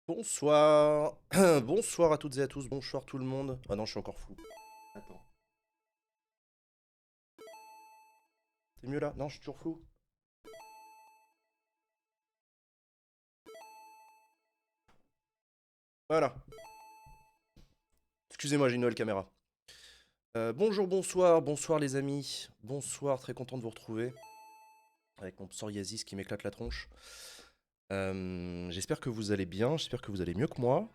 Bonsoir. Bonsoir à toutes et à tous. Bonsoir tout le monde. Ah non, je suis encore flou. Attends. C'est mieux là? Non, je suis toujours flou. Voilà. Excusez-moi, j'ai une nouvelle caméra. Bonjour, bonsoir, bonsoir les amis. Bonsoir, très content de vous retrouver. Avec mon psoriasis qui m'éclate la tronche. J'espère que vous allez bien, j'espère que vous allez mieux que moi.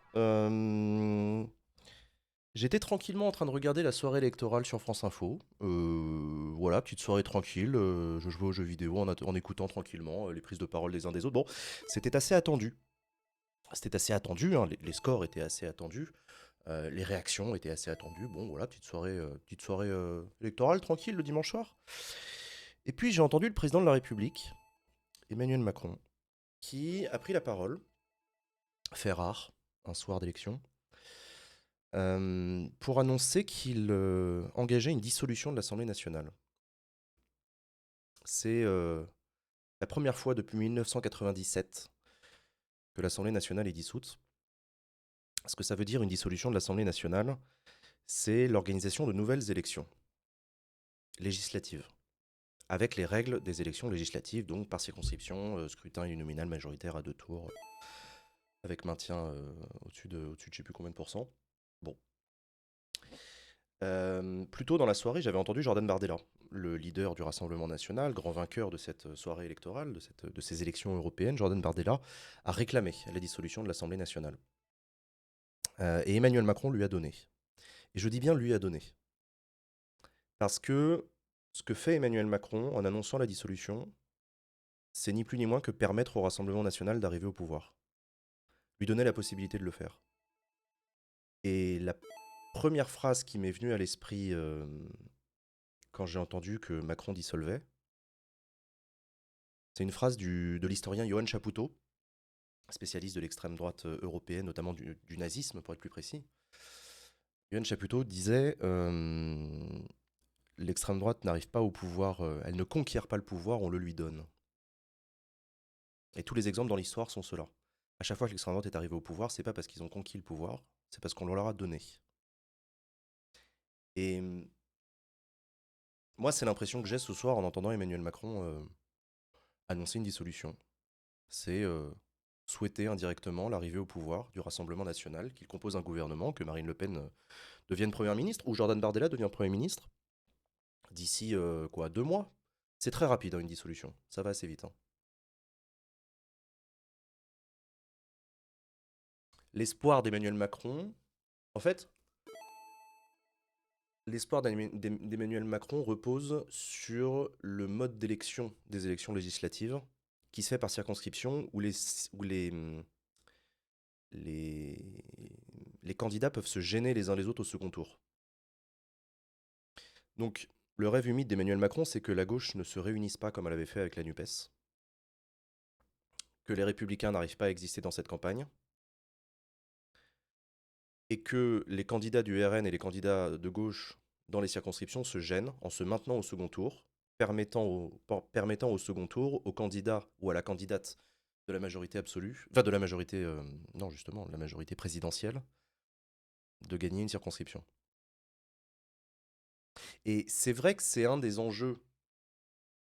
J'étais tranquillement en train de regarder la soirée électorale sur France Info. Voilà, petite soirée tranquille. Je jouais aux jeux vidéo en écoutant tranquillement les prises de parole des uns des autres. Bon, c'était assez attendu. C'était assez attendu, hein, les scores étaient assez attendus, les réactions étaient assez attendues. Bon, voilà, petite soirée électorale tranquille le dimanche soir. Et puis j'ai entendu le président de la République, Emmanuel Macron, qui a pris la parole, fait rare, un soir d'élection, pour annoncer qu'il engageait une dissolution de l'Assemblée nationale. C'est la première fois depuis 1997 que l'Assemblée nationale est dissoute. Ce que ça veut dire une dissolution de l'Assemblée nationale, c'est l'organisation de nouvelles élections législatives, avec les règles des élections législatives, donc par circonscription, scrutin uninominal majoritaire à deux tours, avec maintien au-dessus de je sais plus combien de pourcents. Bon. Plus tôt dans la soirée, j'avais entendu Jordan Bardella, le leader du Rassemblement national, grand vainqueur de cette soirée électorale, de ces élections européennes. Jordan Bardella a réclamé la dissolution de l'Assemblée nationale. Et Emmanuel Macron lui a donné. Et je dis bien lui a donné. Parce que ce que fait Emmanuel Macron en annonçant la dissolution, c'est ni plus ni moins que permettre au Rassemblement national d'arriver au pouvoir. Lui donner la possibilité de le faire. Et la première phrase qui m'est venue à l'esprit quand j'ai entendu que Macron dissolvait, c'est une phrase de l'historien Johann Chapoutot, spécialiste de l'extrême droite européenne, notamment du nazisme pour être plus précis. Johann Chapoutot disait l'extrême droite n'arrive pas au pouvoir, elle ne conquiert pas le pouvoir, on le lui donne. Et tous les exemples dans l'histoire sont ceux-là. À chaque fois que l'extrême droite est arrivée au pouvoir, c'est pas parce qu'ils ont conquis le pouvoir, c'est parce qu'on leur a donné. Et moi, c'est l'impression que j'ai ce soir en entendant Emmanuel Macron annoncer une dissolution. C'est souhaiter indirectement l'arrivée au pouvoir du Rassemblement national, qu'il compose un gouvernement, que Marine Le Pen devienne Première ministre, ou Jordan Bardella devient Premier ministre, d'ici quoi, 2 mois. C'est très rapide, hein, une dissolution. Ça va assez vite, hein. L'espoir d'Emmanuel Macron, en fait, l'espoir d'Emmanuel Macron repose sur le mode d'élection des élections législatives, qui se fait par circonscription, les, les candidats peuvent se gêner les uns les autres au second tour. Donc, le rêve humide d'Emmanuel Macron, c'est que la gauche ne se réunisse pas comme elle avait fait avec la NUPES, que les républicains n'arrivent pas à exister dans cette campagne, et que les candidats du RN et les candidats de gauche dans les circonscriptions se gênent en se maintenant au second tour, permettant au second tour au candidat ou à la candidate de la majorité absolue, enfin de la majorité, non justement, la majorité présidentielle, de gagner une circonscription. Et c'est vrai que c'est un des enjeux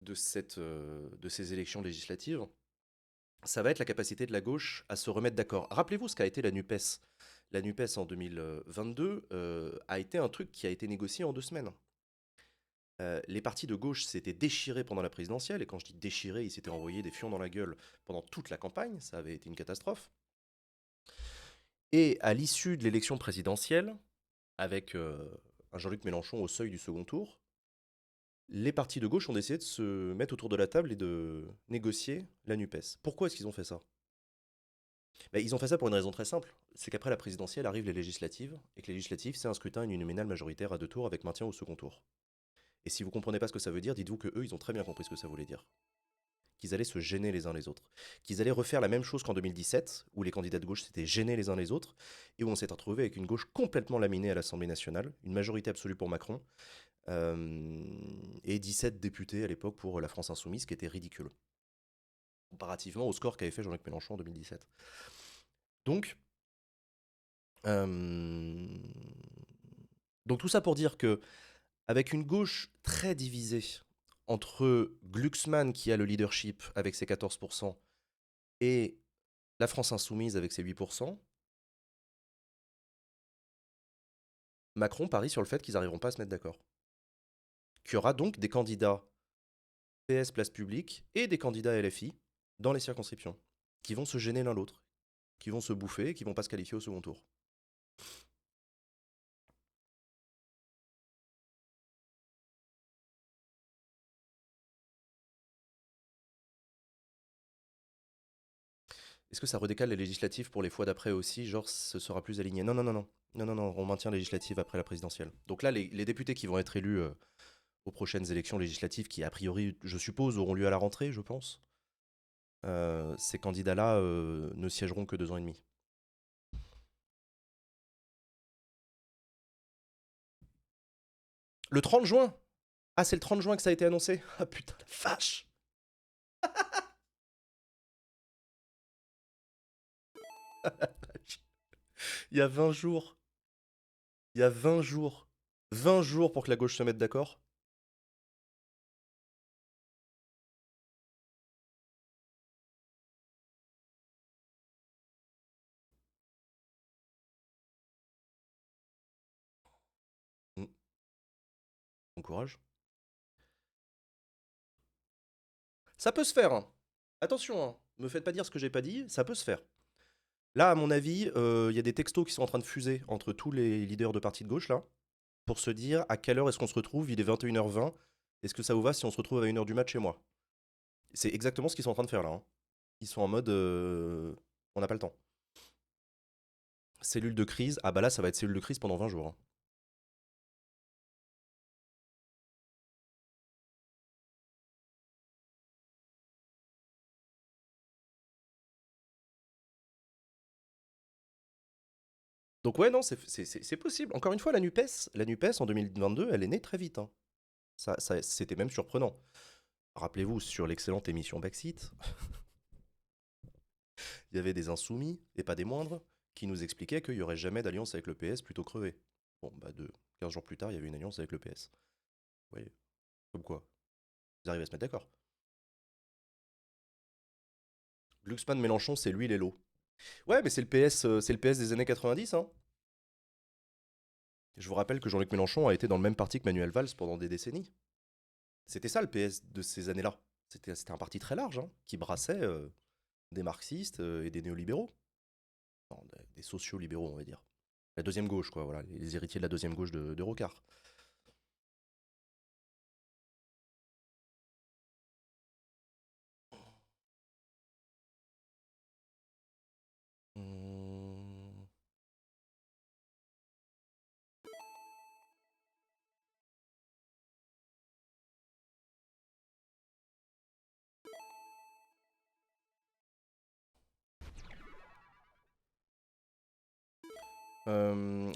de ces élections législatives, ça va être la capacité de la gauche à se remettre d'accord. Rappelez-vous ce qu'a été la NUPES. La NUPES en 2022 a été un truc qui a été négocié en 2 semaines. Les partis de gauche s'étaient déchirés pendant la présidentielle, et quand je dis déchirés, ils s'étaient envoyés des fions dans la gueule pendant toute la campagne, ça avait été une catastrophe. Et à l'issue de l'élection présidentielle, avec un Jean-Luc Mélenchon au seuil du second tour, les partis de gauche ont décidé de se mettre autour de la table et de négocier la NUPES. Pourquoi est-ce qu'ils ont fait ça? Ben, ils ont fait ça pour une raison très simple. C'est qu'après la présidentielle arrivent les législatives, et que les législatives, c'est un scrutin uninominal majoritaire à deux tours avec maintien au second tour. Et si vous comprenez pas ce que ça veut dire, dites-vous que eux, ils ont très bien compris ce que ça voulait dire. Qu'ils allaient se gêner les uns les autres. Qu'ils allaient refaire la même chose qu'en 2017, où les candidats de gauche s'étaient gênés les uns les autres, et où on s'est retrouvé avec une gauche complètement laminée à l'Assemblée nationale, une majorité absolue pour Macron, et 17 députés à l'époque pour la France Insoumise, ce qui était ridicule, comparativement au score qu'avait fait Jean-Luc Mélenchon en 2017. Donc, euh, donc tout ça pour dire que avec une gauche très divisée entre Glucksmann qui a le leadership avec ses 14% et la France insoumise avec ses 8%, Macron parie sur le fait qu'ils n'arriveront pas à se mettre d'accord. Qu'il y aura donc des candidats PS Place Publique et des candidats LFI dans les circonscriptions, qui vont se gêner l'un l'autre, qui vont se bouffer et qui vont pas se qualifier au second tour. Est-ce que ça redécale les législatives pour les fois d'après aussi? Genre, ce sera plus aligné? Non, non, non, non. Non, non, non, on maintient les législatives après la présidentielle. Donc là, les députés qui vont être élus aux prochaines élections législatives, qui a priori, je suppose, auront lieu à la rentrée, je pense, ces candidats-là ne siégeront que 2 ans et demi. Le 30 juin? Ah, c'est le 30 juin que ça a été annoncé? Ah putain, la vache! Il y a 20 jours. Il y a 20 jours. 20 jours pour que la gauche se mette d'accord. Mm. Bon courage. Ça peut se faire, hein. Attention, hein. Me faites pas dire ce que j'ai pas dit, ça peut se faire. Là, à mon avis, il y a des textos qui sont en train de fuser entre tous les leaders de partis de gauche, là, pour se dire à quelle heure est-ce qu'on se retrouve. Il est 21h20. Est-ce que ça vous va si on se retrouve à 1h du mat chez moi? C'est exactement ce qu'ils sont en train de faire là, hein. Ils sont en mode on n'a pas le temps. Cellule de crise. Ah bah là, ça va être cellule de crise pendant 20 jours, hein. Donc ouais, non, c'est possible. Encore une fois, la NUPES en 2022, elle est née très vite, hein. C'était même surprenant. Rappelez-vous, sur l'excellente émission Backseat, il y avait des insoumis, et pas des moindres, qui nous expliquaient qu'il n'y aurait jamais d'alliance avec le PS plutôt crevé. Bon, bah 15 jours plus tard, il y avait une alliance avec le PS. Vous voyez, comme quoi, ils arrivent à se mettre d'accord. Glucksmann Mélenchon, c'est lui et l'eau. Ouais, mais c'est le PS des années 90, hein. Je vous rappelle que Jean-Luc Mélenchon a été dans le même parti que Manuel Valls pendant des décennies. C'était ça le PS de ces années-là. C'était un parti très large, hein, qui brassait des marxistes et des néolibéraux. Non, des sociaux-libéraux, on va dire. La deuxième gauche, quoi, voilà, les héritiers de la deuxième gauche de Rocard. Hum.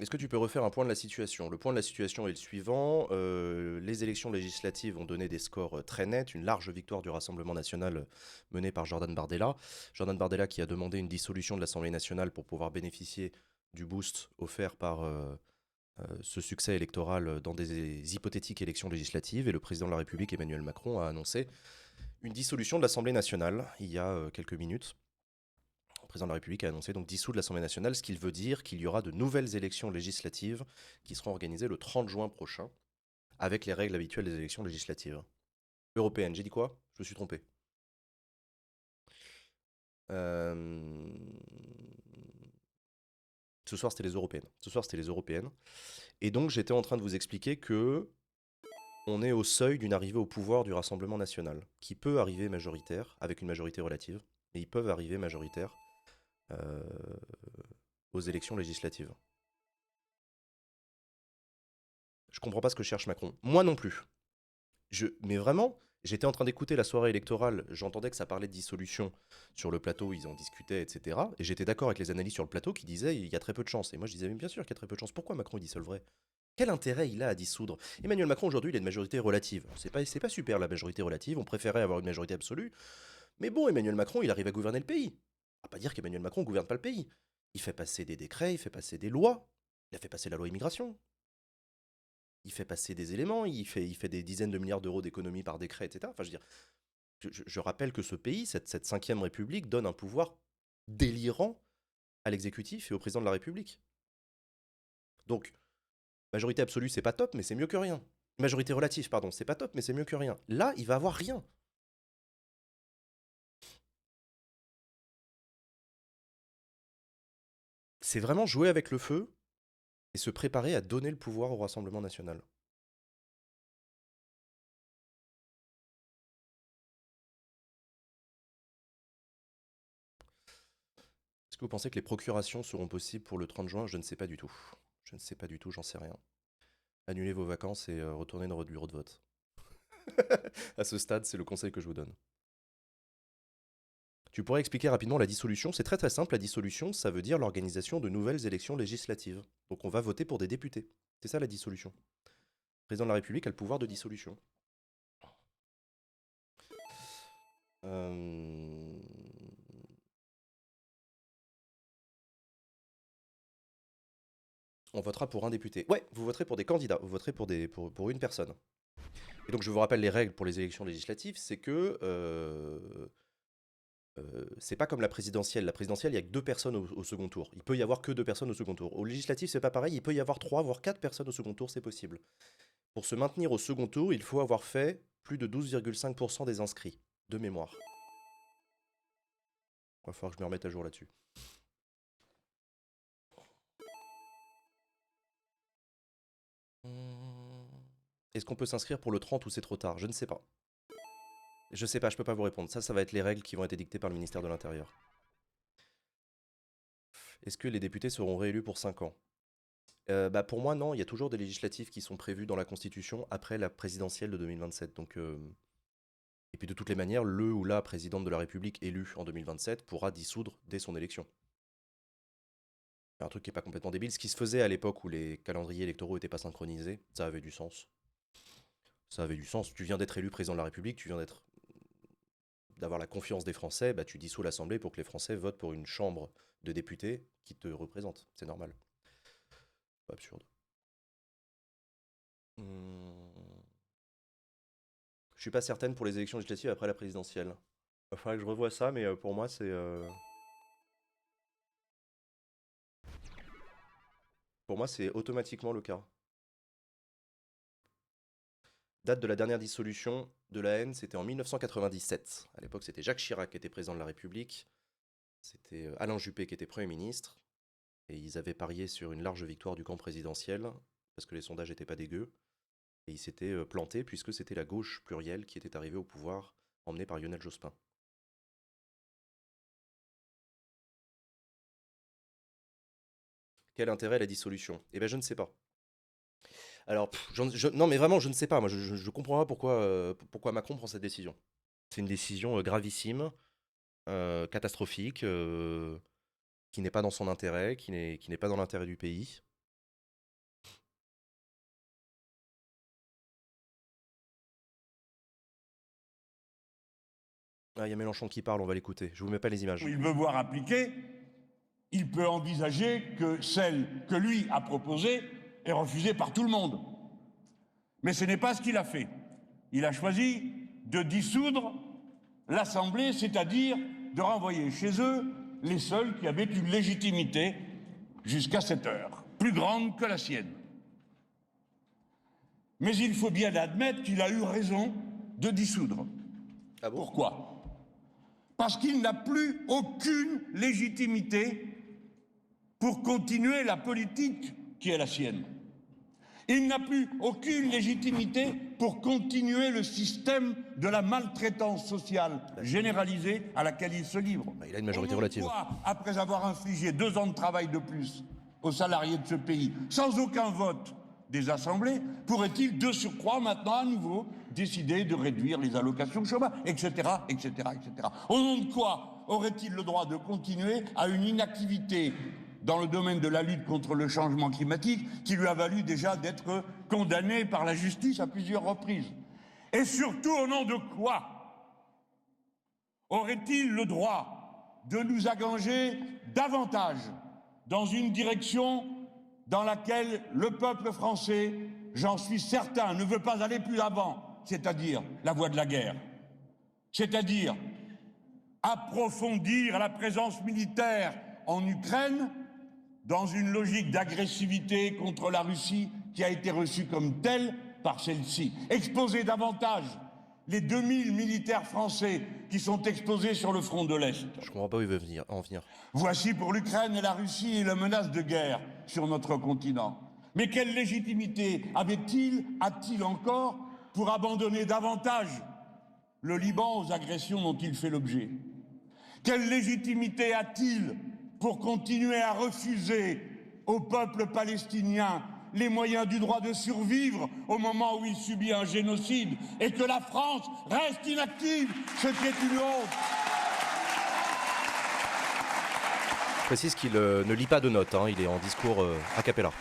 Est-ce que tu peux refaire un point de la situation? Le point de la situation est le suivant. Les élections législatives ont donné des scores très nets, une large victoire du Rassemblement national menée par Jordan Bardella. Jordan Bardella qui a demandé une dissolution de l'Assemblée nationale pour pouvoir bénéficier du boost offert par ce succès électoral dans des hypothétiques élections législatives. Et le président de la République, Emmanuel Macron, a annoncé une dissolution de l'Assemblée nationale il y a quelques minutes. Le président de la République a annoncé donc dissoudre l'Assemblée nationale, ce qui veut dire qu'il y aura de nouvelles élections législatives qui seront organisées le 30 juin prochain, avec les règles habituelles des élections législatives. Européennes, j'ai dit quoi? Je me suis trompé. Euh, Ce soir, c'était les européennes. Ce soir, c'était les européennes. Et donc, j'étais en train de vous expliquer que on est au seuil d'une arrivée au pouvoir du Rassemblement national, qui peut arriver majoritaire, avec une majorité relative, mais ils peuvent arriver majoritaire euh, aux élections législatives. Je comprends pas ce que cherche Macron. Moi non plus. Mais vraiment, j'étais en train d'écouter la soirée électorale, j'entendais que ça parlait de dissolution sur le plateau, ils en discutaient, etc. Et j'étais d'accord avec les analystes sur le plateau qui disaient il y a très peu de chance. Et moi je disais mais bien sûr qu'il y a très peu de chance. Pourquoi Macron il dissolverait? Quel intérêt il a à dissoudre? Emmanuel Macron aujourd'hui il a une majorité relative. C'est pas super la majorité relative, on préférait avoir une majorité absolue. Mais bon, Emmanuel Macron il arrive à gouverner le pays. On va pas dire qu'Emmanuel Macron gouverne pas le pays. Il fait passer des décrets, il fait passer des lois. Il a fait passer la loi immigration. Il fait passer des éléments, il fait des dizaines de milliards d'euros d'économies par décret, etc. Enfin, je veux dire, je rappelle que ce pays, cette 5e République, donne un pouvoir délirant à l'exécutif et au président de la République. Donc, majorité absolue, c'est pas top, mais c'est mieux que rien. Majorité relative, pardon, c'est pas top, mais c'est mieux que rien. Là, il va avoir rien. C'est vraiment jouer avec le feu et se préparer à donner le pouvoir au Rassemblement national. Est-ce que vous pensez que les procurations seront possibles pour le 30 juin? Je ne sais pas du tout. Je ne sais pas du tout, j'en sais rien. Annulez vos vacances et retournez dans votre bureau de vote. À ce stade, c'est le conseil que je vous donne. Tu pourrais expliquer rapidement la dissolution? C'est très très simple, la dissolution, ça veut dire l'organisation de nouvelles élections législatives. Donc on va voter pour des députés. C'est ça la dissolution. Le président de la République a le pouvoir de dissolution. On votera pour un député. Ouais, vous voterez pour des candidats, vous voterez pour une personne. Et donc je vous rappelle les règles pour les élections législatives, c'est que c'est pas comme la présidentielle. La présidentielle, il y a que 2 personnes au second tour. Il peut y avoir que 2 personnes au second tour. Au législatif, c'est pas pareil, il peut y avoir 3 voire 4 personnes au second tour, c'est possible. Pour se maintenir au second tour, il faut avoir fait plus de 12,5% des inscrits, de mémoire. Il va falloir que je me remette à jour là-dessus. Est-ce qu'on peut s'inscrire pour le 30 ou c'est trop tard? Je ne sais pas. Je sais pas, je peux pas vous répondre. Ça va être les règles qui vont être édictées par le ministère de l'Intérieur. Est-ce que les députés seront réélus pour 5 ans? Bah pour moi, non. Il y a toujours des législatives qui sont prévues dans la Constitution après la présidentielle de 2027. Donc, et puis de toutes les manières, le ou la présidente de la République élue en 2027 pourra dissoudre dès son élection. Un truc qui n'est pas complètement débile. Ce qui se faisait à l'époque où les calendriers électoraux n'étaient pas synchronisés, ça avait du sens. Ça avait du sens. Tu viens d'être élu président de la République, tu viens d'avoir la confiance des Français, bah tu dissous l'Assemblée pour que les Français votent pour une chambre de députés qui te représente. C'est normal. Pas absurde. Je suis pas certaine pour les élections législatives après la présidentielle. Il faudrait que je revoie ça, mais pour moi, c'est... Pour moi, c'est automatiquement le cas. Date de la dernière dissolution de la haine, c'était en 1997. À l'époque, c'était Jacques Chirac qui était président de la République. C'était Alain Juppé qui était Premier ministre. Et ils avaient parié sur une large victoire du camp présidentiel, parce que les sondages n'étaient pas dégueux. Et ils s'étaient plantés, puisque c'était la gauche plurielle qui était arrivée au pouvoir, emmenée par Lionel Jospin. Quel intérêt la dissolution? Eh bien, je ne sais pas. Alors, non, mais vraiment, je ne sais pas. Moi, je comprends pas pourquoi Macron prend cette décision. C'est une décision gravissime, catastrophique, qui n'est pas dans son intérêt, qui n'est pas dans l'intérêt du pays. Ah, il y a Mélenchon qui parle, on va l'écouter. Je vous mets pas les images. Il veut voir appliquer, il peut envisager que celle que lui a proposée est refusée par tout le monde. Mais ce n'est pas ce qu'il a fait. Il a choisi de dissoudre l'Assemblée, c'est-à-dire de renvoyer chez eux les seuls qui avaient une légitimité jusqu'à cette heure, plus grande que la sienne. Mais il faut bien admettre qu'il a eu raison de dissoudre. Ah bon? Pourquoi? Parce qu'il n'a plus aucune légitimité pour continuer la politique qui est la sienne. Il n'a plus aucune légitimité pour continuer le système de la maltraitance sociale généralisée à laquelle il se livre. Il a une majorité relative. Pourquoi, après avoir infligé 2 ans de travail de plus aux salariés de ce pays, sans aucun vote des assemblées, pourrait-il de surcroît maintenant à nouveau décider de réduire les allocations chômage, etc., etc., etc. Au nom de quoi aurait-il le droit de continuer à une inactivité dans le domaine de la lutte contre le changement climatique qui lui a valu déjà d'être condamné par la justice à plusieurs reprises? Et surtout, au nom de quoi aurait-il le droit de nous engager davantage dans une direction dans laquelle le peuple français, j'en suis certain, ne veut pas aller plus avant, c'est-à-dire la voie de la guerre, c'est-à-dire approfondir la présence militaire en Ukraine dans une logique d'agressivité contre la Russie qui a été reçue comme telle par celle-ci. Exposer davantage les 2000 militaires français qui sont exposés sur le front de l'Est. Je comprends pas où il veut en venir. Voici pour l'Ukraine et la Russie et la menace de guerre sur notre continent. Mais quelle légitimité a-t-il encore pour abandonner davantage le Liban aux agressions dont il fait l'objet? Quelle légitimité a-t-il pour continuer à refuser au peuple palestinien les moyens du droit de survivre au moment où il subit un génocide et que la France reste inactive, ce qui est une honte? Je précise qu'il ne lit pas de notes, hein, il est en discours a cappella.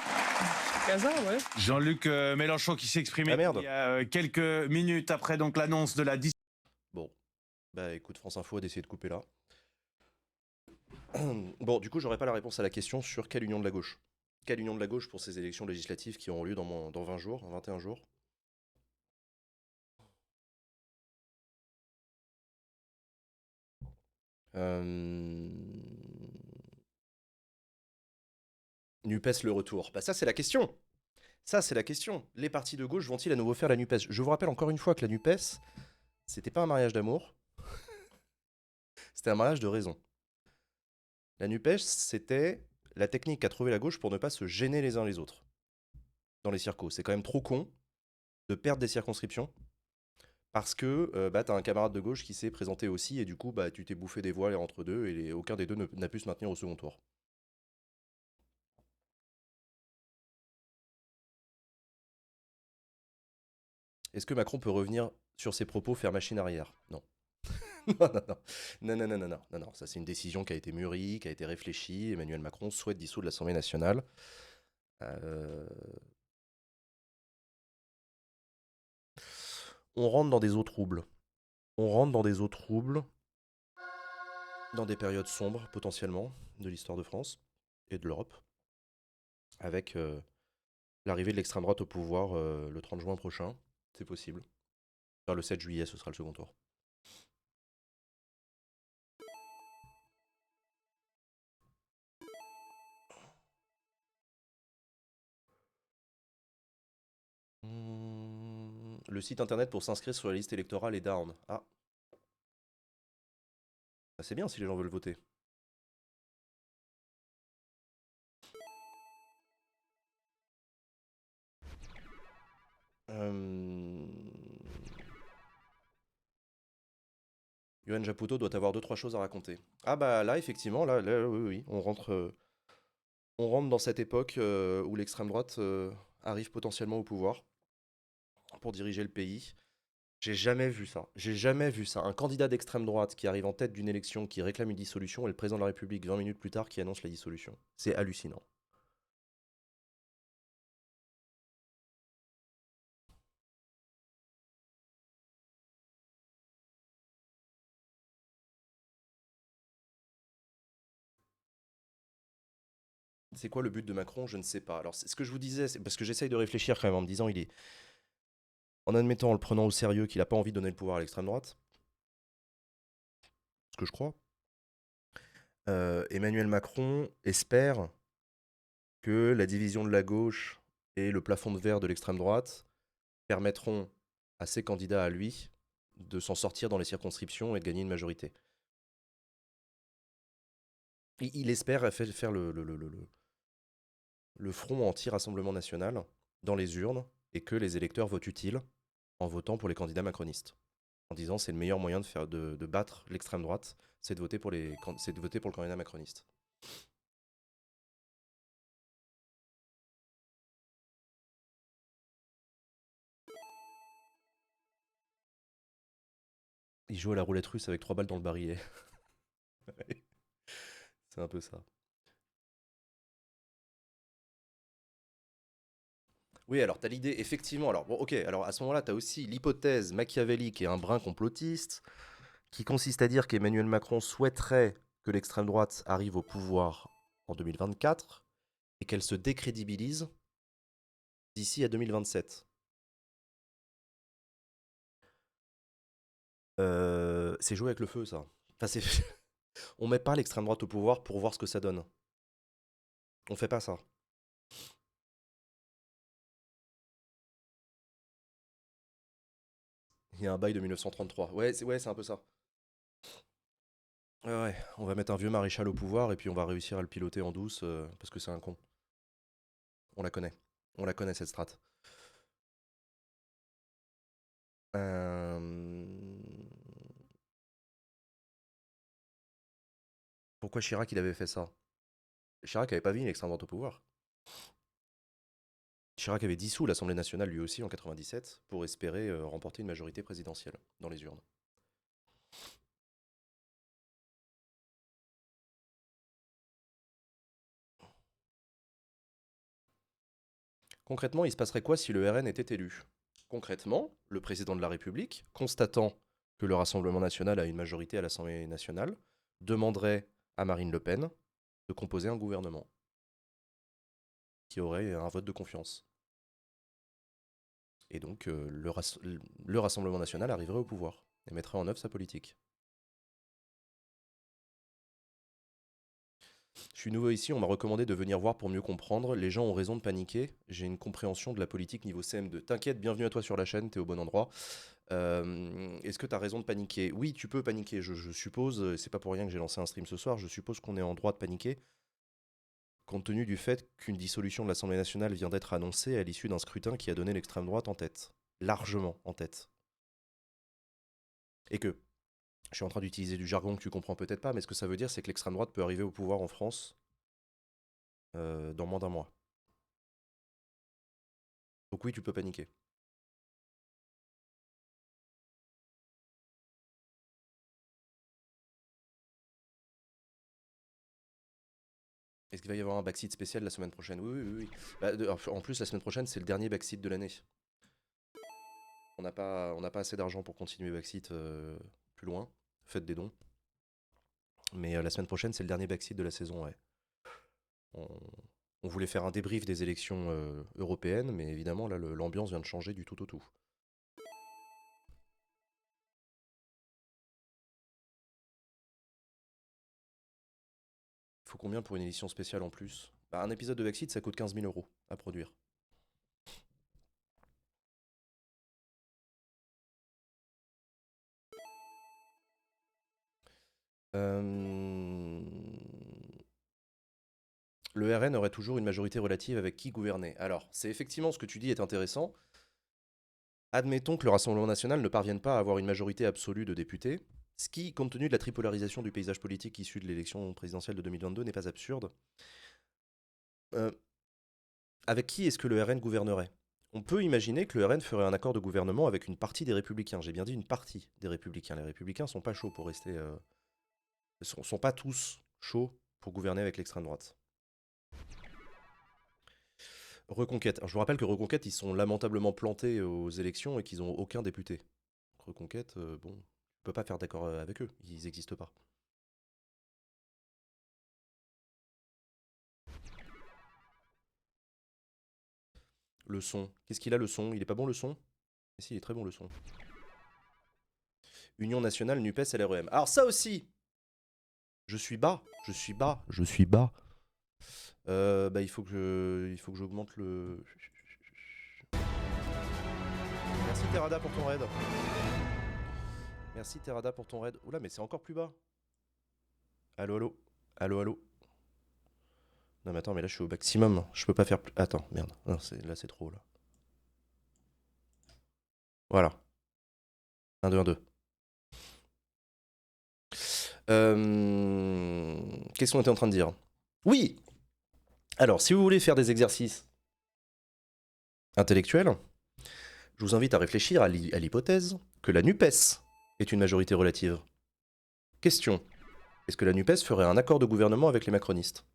Casa, ouais. Jean-Luc Mélenchon qui s'est exprimé il y a quelques minutes après donc l'annonce de la... Bon, bah écoute, France Info a décidé de couper là. Bon, du coup, j'aurais pas la réponse à la question sur quelle union de la gauche. Quelle union de la gauche pour ces élections législatives qui auront lieu dans 20 jours, 21 jours. NUPES le retour. Bah ça c'est la question. Ça c'est la question. Les partis de gauche vont-ils à nouveau faire la NUPES? Je vous rappelle encore une fois que la NUPES, c'était pas un mariage d'amour. C'était un mariage de raison. La NUPES, c'était la technique qu'a trouvé la gauche pour ne pas se gêner les uns les autres. Dans les circos. C'est quand même trop con de perdre des circonscriptions. Parce que t'as un camarade de gauche qui s'est présenté aussi et du coup tu t'es bouffé des voix entre deux et aucun des deux n'a pu se maintenir au second tour. Est-ce que Macron peut revenir sur ses propos, faire machine arrière? Non. Non, ça c'est une décision qui a été mûrie, qui a été réfléchie. Emmanuel Macron souhaite dissoudre l'Assemblée nationale. On rentre dans des eaux troubles. Dans des périodes sombres, potentiellement, de l'histoire de France et de l'Europe, avec l'arrivée de l'extrême droite au pouvoir le 30 juin prochain. C'est possible. Enfin, le 7 juillet, ce sera le second tour. Le site internet pour s'inscrire sur la liste électorale est down. Ah. Bah, c'est bien si les gens veulent voter. Yoann Japuto doit avoir 2-3 choses à raconter. Ah bah là, effectivement, là oui, on rentre dans cette époque où l'extrême droite arrive potentiellement au pouvoir pour diriger le pays. J'ai jamais vu ça. Un candidat d'extrême droite qui arrive en tête d'une élection, qui réclame une dissolution, et le président de la République, 20 minutes plus tard, qui annonce la dissolution. C'est hallucinant. C'est quoi le but de Macron? Je ne sais pas. Alors, ce que je vous disais, c'est parce que j'essaye de réfléchir quand même en me disant, en admettant, en le prenant au sérieux, qu'il n'a pas envie de donner le pouvoir à l'extrême droite. Ce que je crois. Emmanuel Macron espère que la division de la gauche et le plafond de verre de l'extrême droite permettront à ses candidats à lui de s'en sortir dans les circonscriptions et de gagner une majorité. Il espère faire le front anti-Rassemblement national dans les urnes et que les électeurs votent utile en votant pour les candidats macronistes. En disant c'est le meilleur moyen de battre l'extrême droite, c'est de voter pour le candidat macroniste. Il joue à la roulette russe avec 3 balles dans le barillet. C'est un peu ça. Oui, alors t'as l'idée, effectivement. Alors, bon, ok, alors à ce moment-là, t'as aussi l'hypothèse machiavélique et un brin complotiste qui consiste à dire qu'Emmanuel Macron souhaiterait que l'extrême droite arrive au pouvoir en 2024 et qu'elle se décrédibilise d'ici à 2027. C'est jouer avec le feu, ça. Enfin, on met pas l'extrême droite au pouvoir pour voir ce que ça donne. On fait pas ça. Il y a un bail de 1933. Ouais, c'est un peu ça. Ouais, on va mettre un vieux maréchal au pouvoir et puis on va réussir à le piloter en douce parce que c'est un con. On la connaît. On la connaît, cette strate. Pourquoi Chirac, il avait fait ça? Chirac avait pas mis l'extrême droite au pouvoir. Chirac avait dissous l'Assemblée nationale lui aussi en 97 pour espérer remporter une majorité présidentielle dans les urnes. Concrètement, il se passerait quoi si le RN était élu? Concrètement, le président de la République, constatant que le Rassemblement national a une majorité à l'Assemblée nationale, demanderait à Marine Le Pen de composer un gouvernement qui aurait un vote de confiance. Et donc le Rassemblement national arriverait au pouvoir et mettrait en œuvre sa politique. Je suis nouveau ici, on m'a recommandé de venir voir pour mieux comprendre. Les gens ont raison de paniquer. J'ai une compréhension de la politique niveau CM2. T'inquiète, bienvenue à toi sur la chaîne, t'es au bon endroit. Est-ce que t'as raison de paniquer? Oui, tu peux paniquer, je suppose. C'est pas pour rien que j'ai lancé un stream ce soir. Je suppose qu'on est en droit de paniquer, compte tenu du fait qu'une dissolution de l'Assemblée nationale vient d'être annoncée à l'issue d'un scrutin qui a donné l'extrême droite en tête. Largement en tête. Et que je suis en train d'utiliser du jargon que tu comprends peut-être pas, mais ce que ça veut dire, c'est que l'extrême droite peut arriver au pouvoir en France dans moins d'un mois. Donc oui, tu peux paniquer. Est-ce qu'il va y avoir un backseat spécial la semaine prochaine? Oui. Bah, en plus, la semaine prochaine, c'est le dernier backseat de l'année. On n'a pas assez d'argent pour continuer backseat plus loin. Faites des dons. Mais la semaine prochaine, c'est le dernier backseat de la saison, ouais. On voulait faire un débrief des élections européennes, mais évidemment, là, l'ambiance vient de changer du tout au tout. Il faut combien pour une édition spéciale en plus? Bah, un épisode de backseat, ça coûte 15 000 € à produire. Le RN aurait toujours une majorité relative avec qui gouverner. Alors, c'est effectivement ce que tu dis est intéressant. Admettons que le Rassemblement national ne parvienne pas à avoir une majorité absolue de députés, ce qui, compte tenu de la tripolarisation du paysage politique issu de l'élection présidentielle de 2022, n'est pas absurde. Avec qui est-ce que le RN gouvernerait? On peut imaginer que le RN ferait un accord de gouvernement avec une partie des Républicains. J'ai bien dit une partie des Républicains. Les Républicains sont pas chauds pour rester... sont pas tous chauds pour gouverner avec l'extrême droite. Reconquête. Alors, je vous rappelle que Reconquête, ils sont lamentablement plantés aux élections et qu'ils n'ont aucun député. Reconquête, bon, on peut pas faire d'accord avec eux, ils n'existent pas. Le son. Qu'est-ce qu'il a le son? Il est pas bon le son? Mais si, il est très bon le son. Union nationale, NUPES, LREM. Alors ça aussi, je suis bas. Bah il faut que j'augmente le... Merci Terada pour ton raid. Merci Terada pour ton raid. Oula, mais c'est encore plus bas. Allô. Non mais attends, mais là je suis au maximum. Je peux pas faire plus... Attends, merde. Non, là c'est trop là. Voilà. 1, 2, 1, 2. Qu'est-ce qu'on était en train de dire? Oui! Alors, si vous voulez faire des exercices intellectuels, je vous invite à réfléchir à l'hypothèse que la NUPES est une majorité relative. Question. Est-ce que la NUPES ferait un accord de gouvernement avec les macronistes?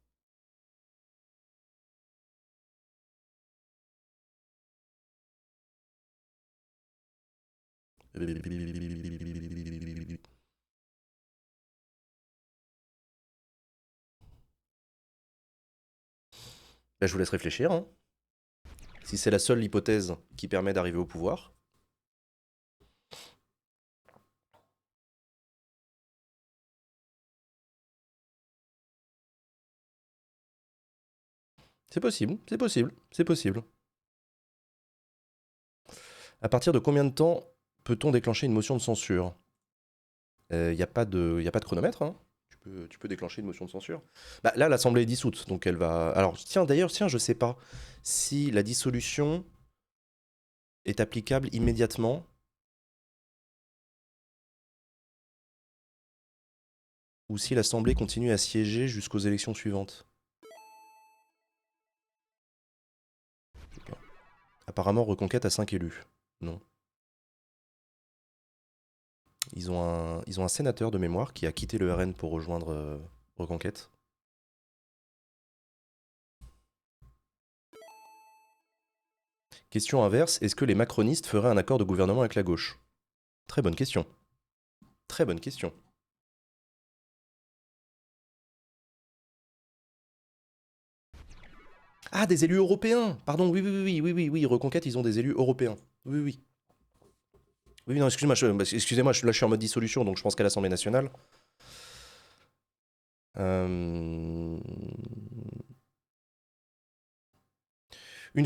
Là, je vous laisse réfléchir. Hein. Si c'est la seule hypothèse qui permet d'arriver au pouvoir. C'est possible, c'est possible, c'est possible. À partir de combien de temps peut-on déclencher une motion de censure? Il n'y a pas de chronomètre, hein. Tu peux déclencher une motion de censure. Bah, là, l'Assemblée est dissoute, donc elle va... Alors, tiens, d'ailleurs, je sais pas si la dissolution est applicable immédiatement ou si l'Assemblée continue à siéger jusqu'aux élections suivantes. Apparemment, Reconquête a 5 élus. Non. Ils ont un sénateur de mémoire qui a quitté le RN pour rejoindre Reconquête. Question inverse, est-ce que les macronistes feraient un accord de gouvernement avec la gauche? Très bonne question. Très bonne question. Ah, des élus européens. Pardon, oui, Reconquête, ils ont des élus européens. Oui. Oui, non, excusez-moi, là je suis en mode dissolution, donc je pense qu'à l'Assemblée nationale. Une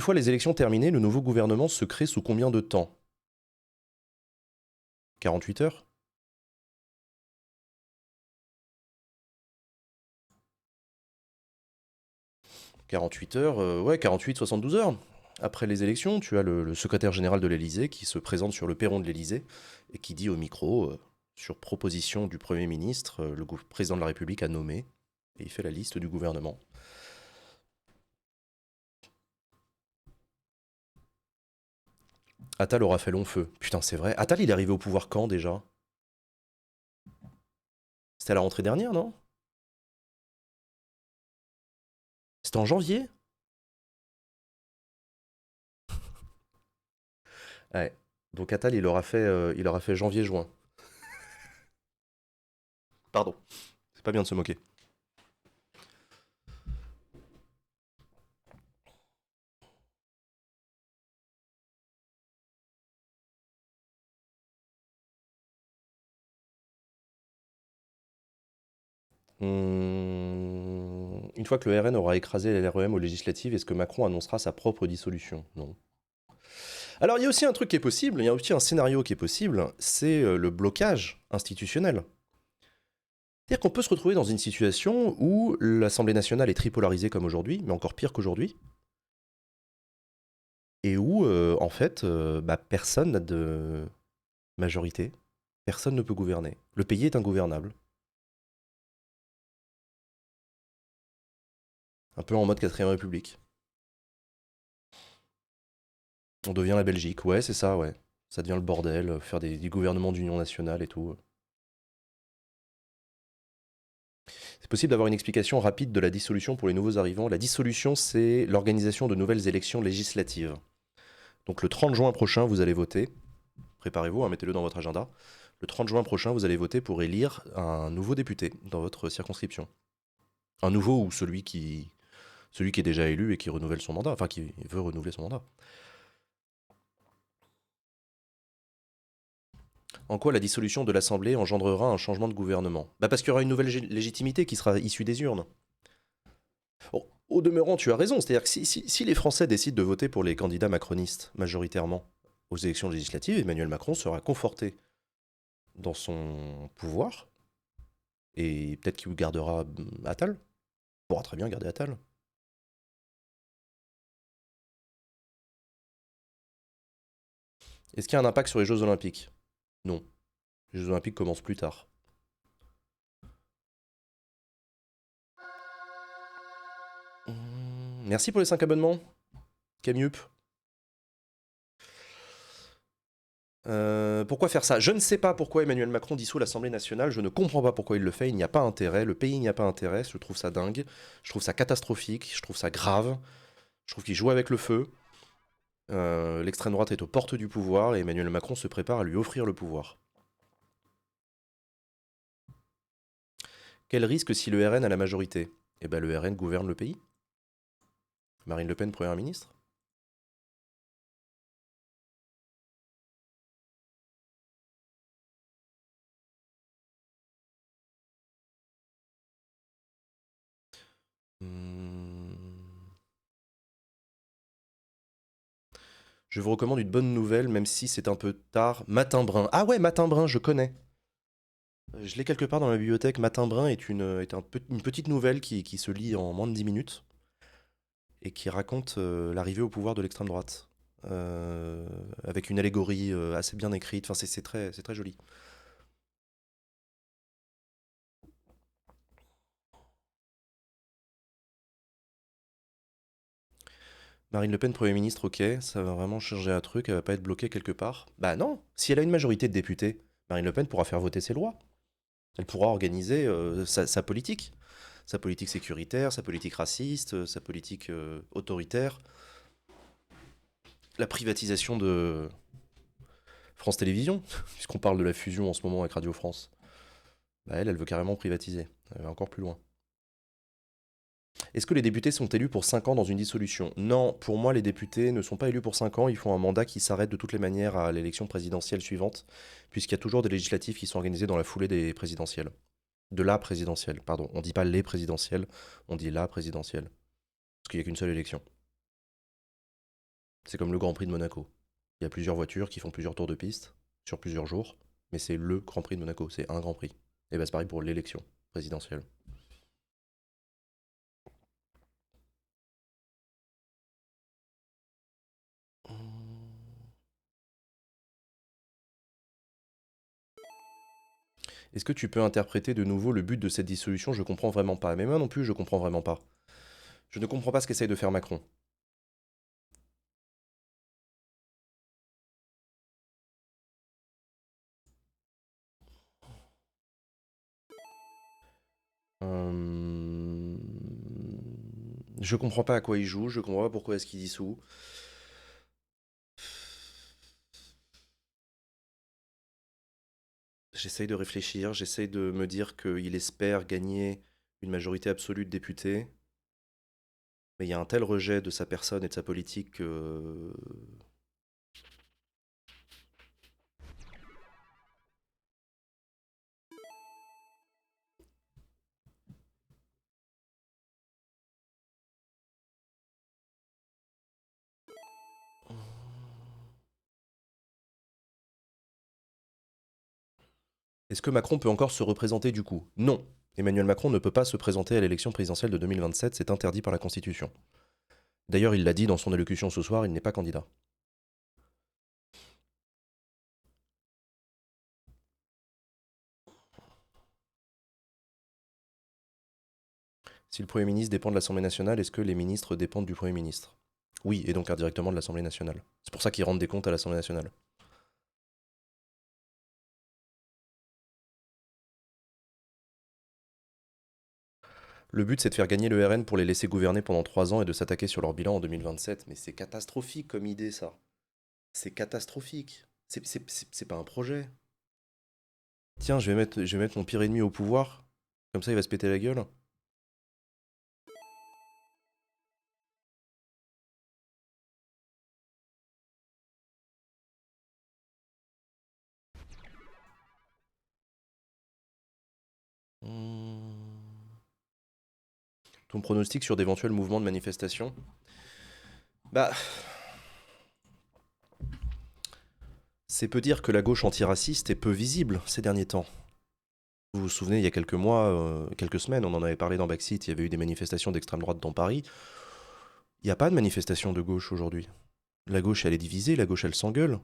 fois les élections terminées, le nouveau gouvernement se crée sous combien de temps? 48 heures? « 48 heures, ouais, 72 heures. Après les élections, tu as le secrétaire général de l'Élysée qui se présente sur le perron de l'Élysée et qui dit au micro, sur proposition du Premier ministre, le président de la République a nommé, et il fait la liste du gouvernement. Attal aura fait long feu. Putain, c'est vrai. Attal, il est arrivé au pouvoir quand déjà? C'était à la rentrée dernière, non? C'était en janvier? Ouais. Donc Attal, il aura fait janvier-juin. Pardon. C'est pas bien de se moquer. Une fois que le RN aura écrasé les LREM aux législatives, est-ce que Macron annoncera sa propre dissolution? Non. Alors il y a aussi un truc qui est possible, il y a aussi un scénario qui est possible, c'est le blocage institutionnel. C'est-à-dire qu'on peut se retrouver dans une situation où l'Assemblée nationale est tripolarisée comme aujourd'hui, mais encore pire qu'aujourd'hui, et où, en fait, personne n'a de majorité, personne ne peut gouverner. Le pays est ingouvernable. Un peu en mode 4ème République. On devient la Belgique, ouais, c'est ça, ouais. Ça devient le bordel, faire des gouvernements d'union nationale et tout. C'est possible d'avoir une explication rapide de la dissolution pour les nouveaux arrivants. La dissolution, c'est l'organisation de nouvelles élections législatives. Donc le 30 juin prochain, vous allez voter. Préparez-vous, hein, mettez-le dans votre agenda. Le 30 juin prochain, vous allez voter pour élire un nouveau député dans votre circonscription. Un nouveau ou celui qui est déjà élu et qui renouvelle son mandat, enfin qui veut renouveler son mandat. En quoi la dissolution de l'Assemblée engendrera un changement de gouvernement? Parce qu'il y aura une nouvelle légitimité qui sera issue des urnes. Bon, au demeurant, tu as raison, c'est-à-dire que si les Français décident de voter pour les candidats macronistes majoritairement aux élections législatives, Emmanuel Macron sera conforté dans son pouvoir, et peut-être qu'il gardera Attal. Il pourra très bien garder Attal. Est-ce qu'il y a un impact sur les Jeux Olympiques? Non. Les Jeux Olympiques commencent plus tard. Merci pour les 5 abonnements. Camiup. Pourquoi faire ça? Je ne sais pas pourquoi Emmanuel Macron dissout l'Assemblée nationale, je ne comprends pas pourquoi il le fait, il n'y a pas intérêt, le pays n'y a pas intérêt, je trouve ça dingue, je trouve ça catastrophique, je trouve ça grave, je trouve qu'il joue avec le feu. L'extrême droite est aux portes du pouvoir et Emmanuel Macron se prépare à lui offrir le pouvoir. Quel risque si le RN a la majorité? Eh ben le RN gouverne le pays. Marine Le Pen, Première ministre? Je vous recommande une bonne nouvelle, même si c'est un peu tard. Matin Brun. Ah ouais, Matin Brun, je connais. Je l'ai quelque part dans ma bibliothèque. Matin Brun est une petite nouvelle qui se lit en moins de 10 minutes et qui raconte l'arrivée au pouvoir de l'extrême droite. Avec une allégorie assez bien écrite. Enfin, c'est très joli. Marine Le Pen, Premier ministre, ok, ça va vraiment changer un truc, elle va pas être bloquée quelque part. Bah non, si elle a une majorité de députés, Marine Le Pen pourra faire voter ses lois. Elle pourra organiser sa politique. Sa politique sécuritaire, sa politique raciste, sa politique autoritaire. La privatisation de France Télévisions, puisqu'on parle de la fusion en ce moment avec Radio France. Bah elle veut carrément privatiser. Elle va encore plus loin. Est-ce que les députés sont élus pour 5 ans dans une dissolution? Non, pour moi, les députés ne sont pas élus pour 5 ans. Ils font un mandat qui s'arrête de toutes les manières à l'élection présidentielle suivante, puisqu'il y a toujours des législatives qui sont organisées dans la foulée des présidentielles. De la présidentielle, pardon. On dit pas les présidentielles, on dit la présidentielle. Parce qu'il n'y a qu'une seule élection. C'est comme le Grand Prix de Monaco. Il y a plusieurs voitures qui font plusieurs tours de piste sur plusieurs jours, mais c'est le Grand Prix de Monaco, c'est un Grand Prix. Et bah c'est pareil pour l'élection présidentielle. Est-ce que tu peux interpréter de nouveau le but de cette dissolution? Je comprends vraiment pas. Mais moi non plus, je comprends vraiment pas. Je ne comprends pas ce qu'essaye de faire Macron. Je comprends pas à quoi il joue, je comprends pas pourquoi est-ce qu'il dissout. J'essaye de réfléchir, j'essaye de me dire qu'il espère gagner une majorité absolue de députés. Mais il y a un tel rejet de sa personne et de sa politique que... Est-ce que Macron peut encore se représenter du coup? Non. Emmanuel Macron ne peut pas se présenter à l'élection présidentielle de 2027, c'est interdit par la Constitution. D'ailleurs, il l'a dit dans son allocution ce soir, il n'est pas candidat. Si le Premier ministre dépend de l'Assemblée nationale, est-ce que les ministres dépendent du Premier ministre? Oui, et donc indirectement de l'Assemblée nationale. C'est pour ça qu'ils rendent des comptes à l'Assemblée nationale. Le but, c'est de faire gagner le RN pour les laisser gouverner pendant 3 ans et de s'attaquer sur leur bilan en 2027. Mais c'est catastrophique comme idée, ça. C'est catastrophique. C'est pas un projet. Tiens, je vais mettre mon pire ennemi au pouvoir. Comme ça, il va se péter la gueule. Ton pronostic sur d'éventuels mouvements de manifestation? Bah... C'est peu dire que la gauche antiraciste est peu visible ces derniers temps. Vous vous souvenez, il y a quelques mois, quelques semaines, on en avait parlé dans Backseat, il y avait eu des manifestations d'extrême droite dans Paris. Il n'y a pas de manifestation de gauche aujourd'hui. La gauche, elle est divisée, la gauche, elle s'engueule.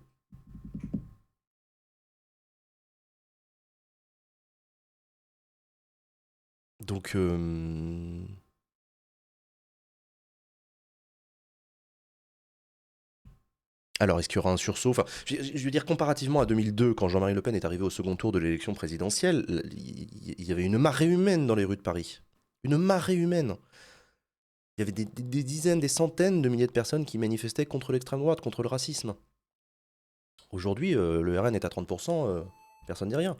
Donc... Alors, est-ce qu'il y aura un sursaut? Enfin, je veux dire, comparativement à 2002, quand Jean-Marie Le Pen est arrivé au second tour de l'élection présidentielle, il y avait une marée humaine dans les rues de Paris. Une marée humaine. Il y avait des dizaines, des centaines de milliers de personnes qui manifestaient contre l'extrême droite, contre le racisme. Aujourd'hui, le RN est à 30%, personne ne dit rien.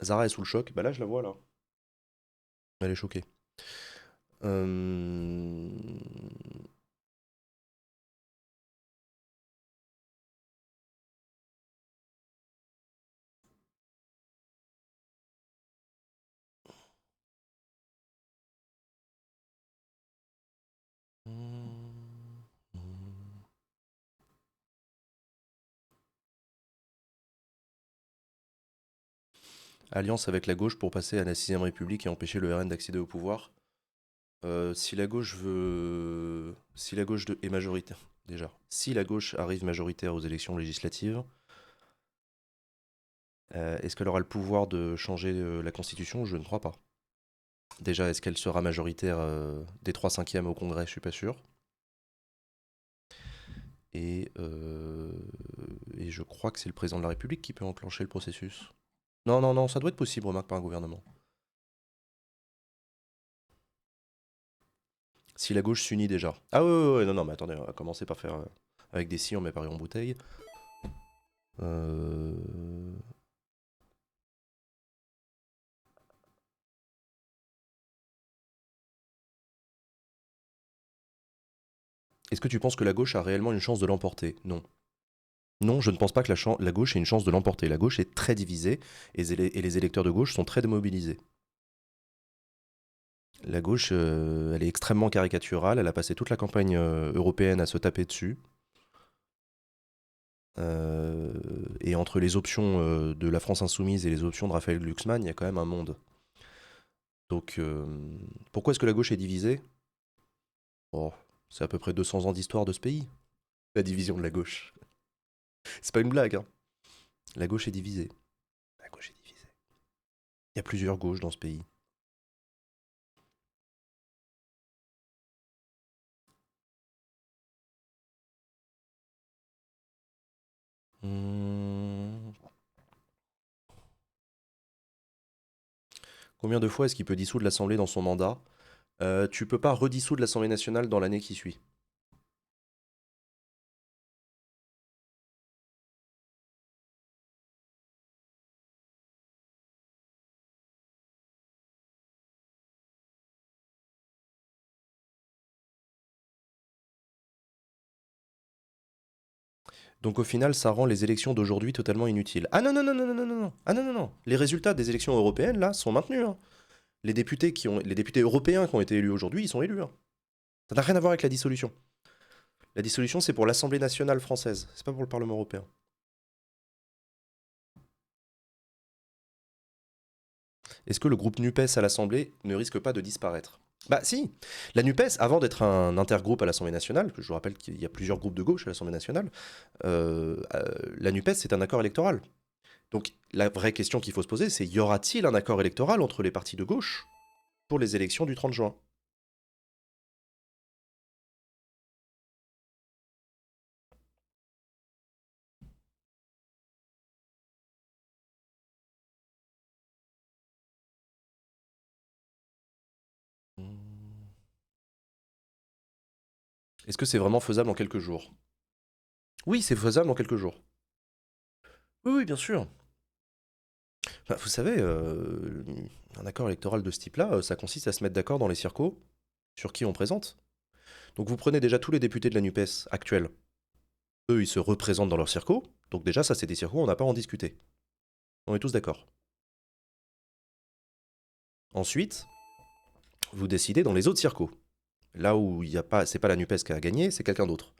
Zara est sous le choc. Bah là, je la vois, là. Elle est choquée. Euh, Alliance avec la gauche pour passer à la 6ème République et empêcher le RN d'accéder au pouvoir. Si la gauche veut... Si la gauche est majoritaire... Déjà. Si la gauche arrive majoritaire aux élections législatives, est-ce qu'elle aura le pouvoir de changer la Constitution? Je ne crois pas. Déjà, est-ce qu'elle sera majoritaire des 3/5 au Congrès? Je suis pas sûr. Et je crois que c'est le président de la République qui peut enclencher le processus. Non, non, non, ça doit être possible, remarque, par un gouvernement. Si la gauche s'unit déjà. Ah ouais, non, non, mais attendez, on va commencer par faire... avec des si, on met Paris en bouteille. Est-ce que tu penses que la gauche a réellement une chance de l'emporter? Non. Non, je ne pense pas que la gauche ait une chance de l'emporter. La gauche est très divisée et les électeurs de gauche sont très démobilisés. La gauche, elle est extrêmement caricaturale. Elle a passé toute la campagne européenne à se taper dessus. Et entre les options de la France Insoumise et les options de Raphaël Glucksmann, il y a quand même un monde. Donc, pourquoi est-ce que la gauche est divisée? Oh, c'est à peu près 200 ans d'histoire de ce pays, la division de la gauche. C'est pas une blague, hein. La gauche est divisée. La gauche est divisée. Il y a plusieurs gauches dans ce pays. Combien de fois est-ce qu'il peut dissoudre l'Assemblée dans son mandat? Tu peux pas redissoudre l'Assemblée nationale dans l'année qui suit. Donc au final, ça rend les élections d'aujourd'hui totalement inutiles. Ah non, non, non, non, non, non, non, non. Ah non, non, non. Les résultats des élections européennes, là, sont maintenus, hein. Les députés européens qui ont été élus aujourd'hui, ils sont élus, hein. Ça n'a rien à voir avec la dissolution. La dissolution, c'est pour l'Assemblée nationale française, c'est pas pour le Parlement européen. Est-ce que le groupe NUPES à l'Assemblée ne risque pas de disparaître? Bah si. La NUPES, avant d'être un intergroupe à l'Assemblée nationale, je vous rappelle qu'il y a plusieurs groupes de gauche à l'Assemblée nationale, la NUPES, c'est un accord électoral. Donc la vraie question qu'il faut se poser, c'est y aura-t-il un accord électoral entre les partis de gauche pour les élections du 30 juin? Est-ce que c'est vraiment faisable en quelques jours? Oui, c'est faisable en quelques jours. Oui, oui, bien sûr. Bah, vous savez, un accord électoral de ce type-là, ça consiste à se mettre d'accord dans les circos sur qui on présente. Donc vous prenez déjà tous les députés de la NUPES actuels. Eux, ils se représentent dans leurs circos. Donc déjà, ça, c'est des circos, on n'a pas à en discuter. On est tous d'accord. Ensuite, vous décidez dans les autres circos. Là où il y a pas, c'est pas la NUPES qui a gagné, c'est quelqu'un d'autre.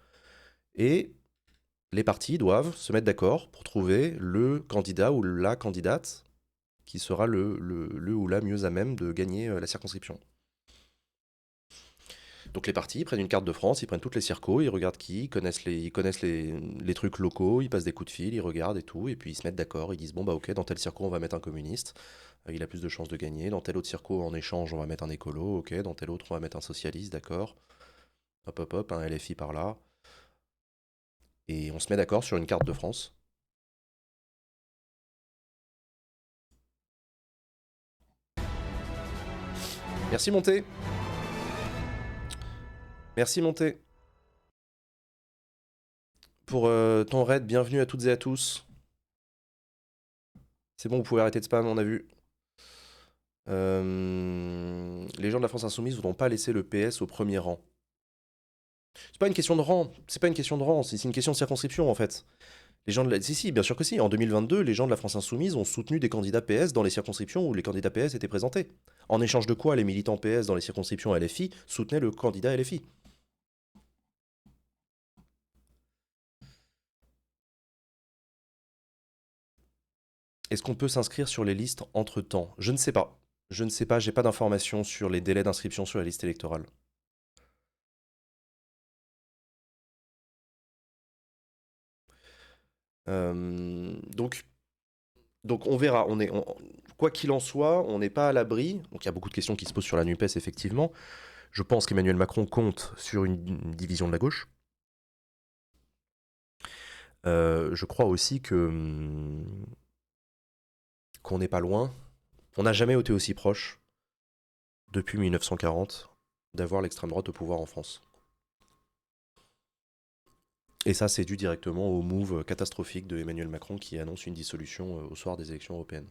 Et les partis doivent se mettre d'accord pour trouver le candidat ou la candidate qui sera le ou la mieux à même de gagner la circonscription. Donc les partis prennent une carte de France, ils prennent toutes les circos, ils regardent ils connaissent les trucs locaux, ils passent des coups de fil, ils regardent et tout, et puis ils se mettent d'accord, ils disent bon bah ok, dans tel circo on va mettre un communiste, il a plus de chances de gagner, dans tel autre circo en échange on va mettre un écolo, ok, dans tel autre on va mettre un socialiste, d'accord, hop hop hop, un LFI par là, et on se met d'accord sur une carte de France. Merci Monté. Merci Monté. Pour ton raid, bienvenue à toutes et à tous. C'est bon, vous pouvez arrêter de spam, on a vu. Les gens de la France Insoumise ne voudront pas laisser le PS au premier rang. C'est pas une question de rang, c'est une question de circonscription en fait. Les gens de la... Si, bien sûr que si. En 2022, les gens de la France Insoumise ont soutenu des candidats PS dans les circonscriptions où les candidats PS étaient présentés. En échange de quoi les militants PS dans les circonscriptions LFI soutenaient le candidat LFI. Est-ce qu'on peut s'inscrire sur les listes entre-temps? Je ne sais pas. Je ne sais pas, j'ai pas d'informations sur les délais d'inscription sur la liste électorale. Donc on verra. Quoi qu'il en soit, on n'est pas à l'abri. Donc il y a beaucoup de questions qui se posent sur la NUPES, effectivement. Je pense qu'Emmanuel Macron compte sur une division de la gauche. Je crois aussi qu'on n'est pas loin. On n'a jamais été aussi proche, depuis 1940, d'avoir l'extrême droite au pouvoir en France. Et ça, c'est dû directement au move catastrophique de Emmanuel Macron qui annonce une dissolution au soir des élections européennes.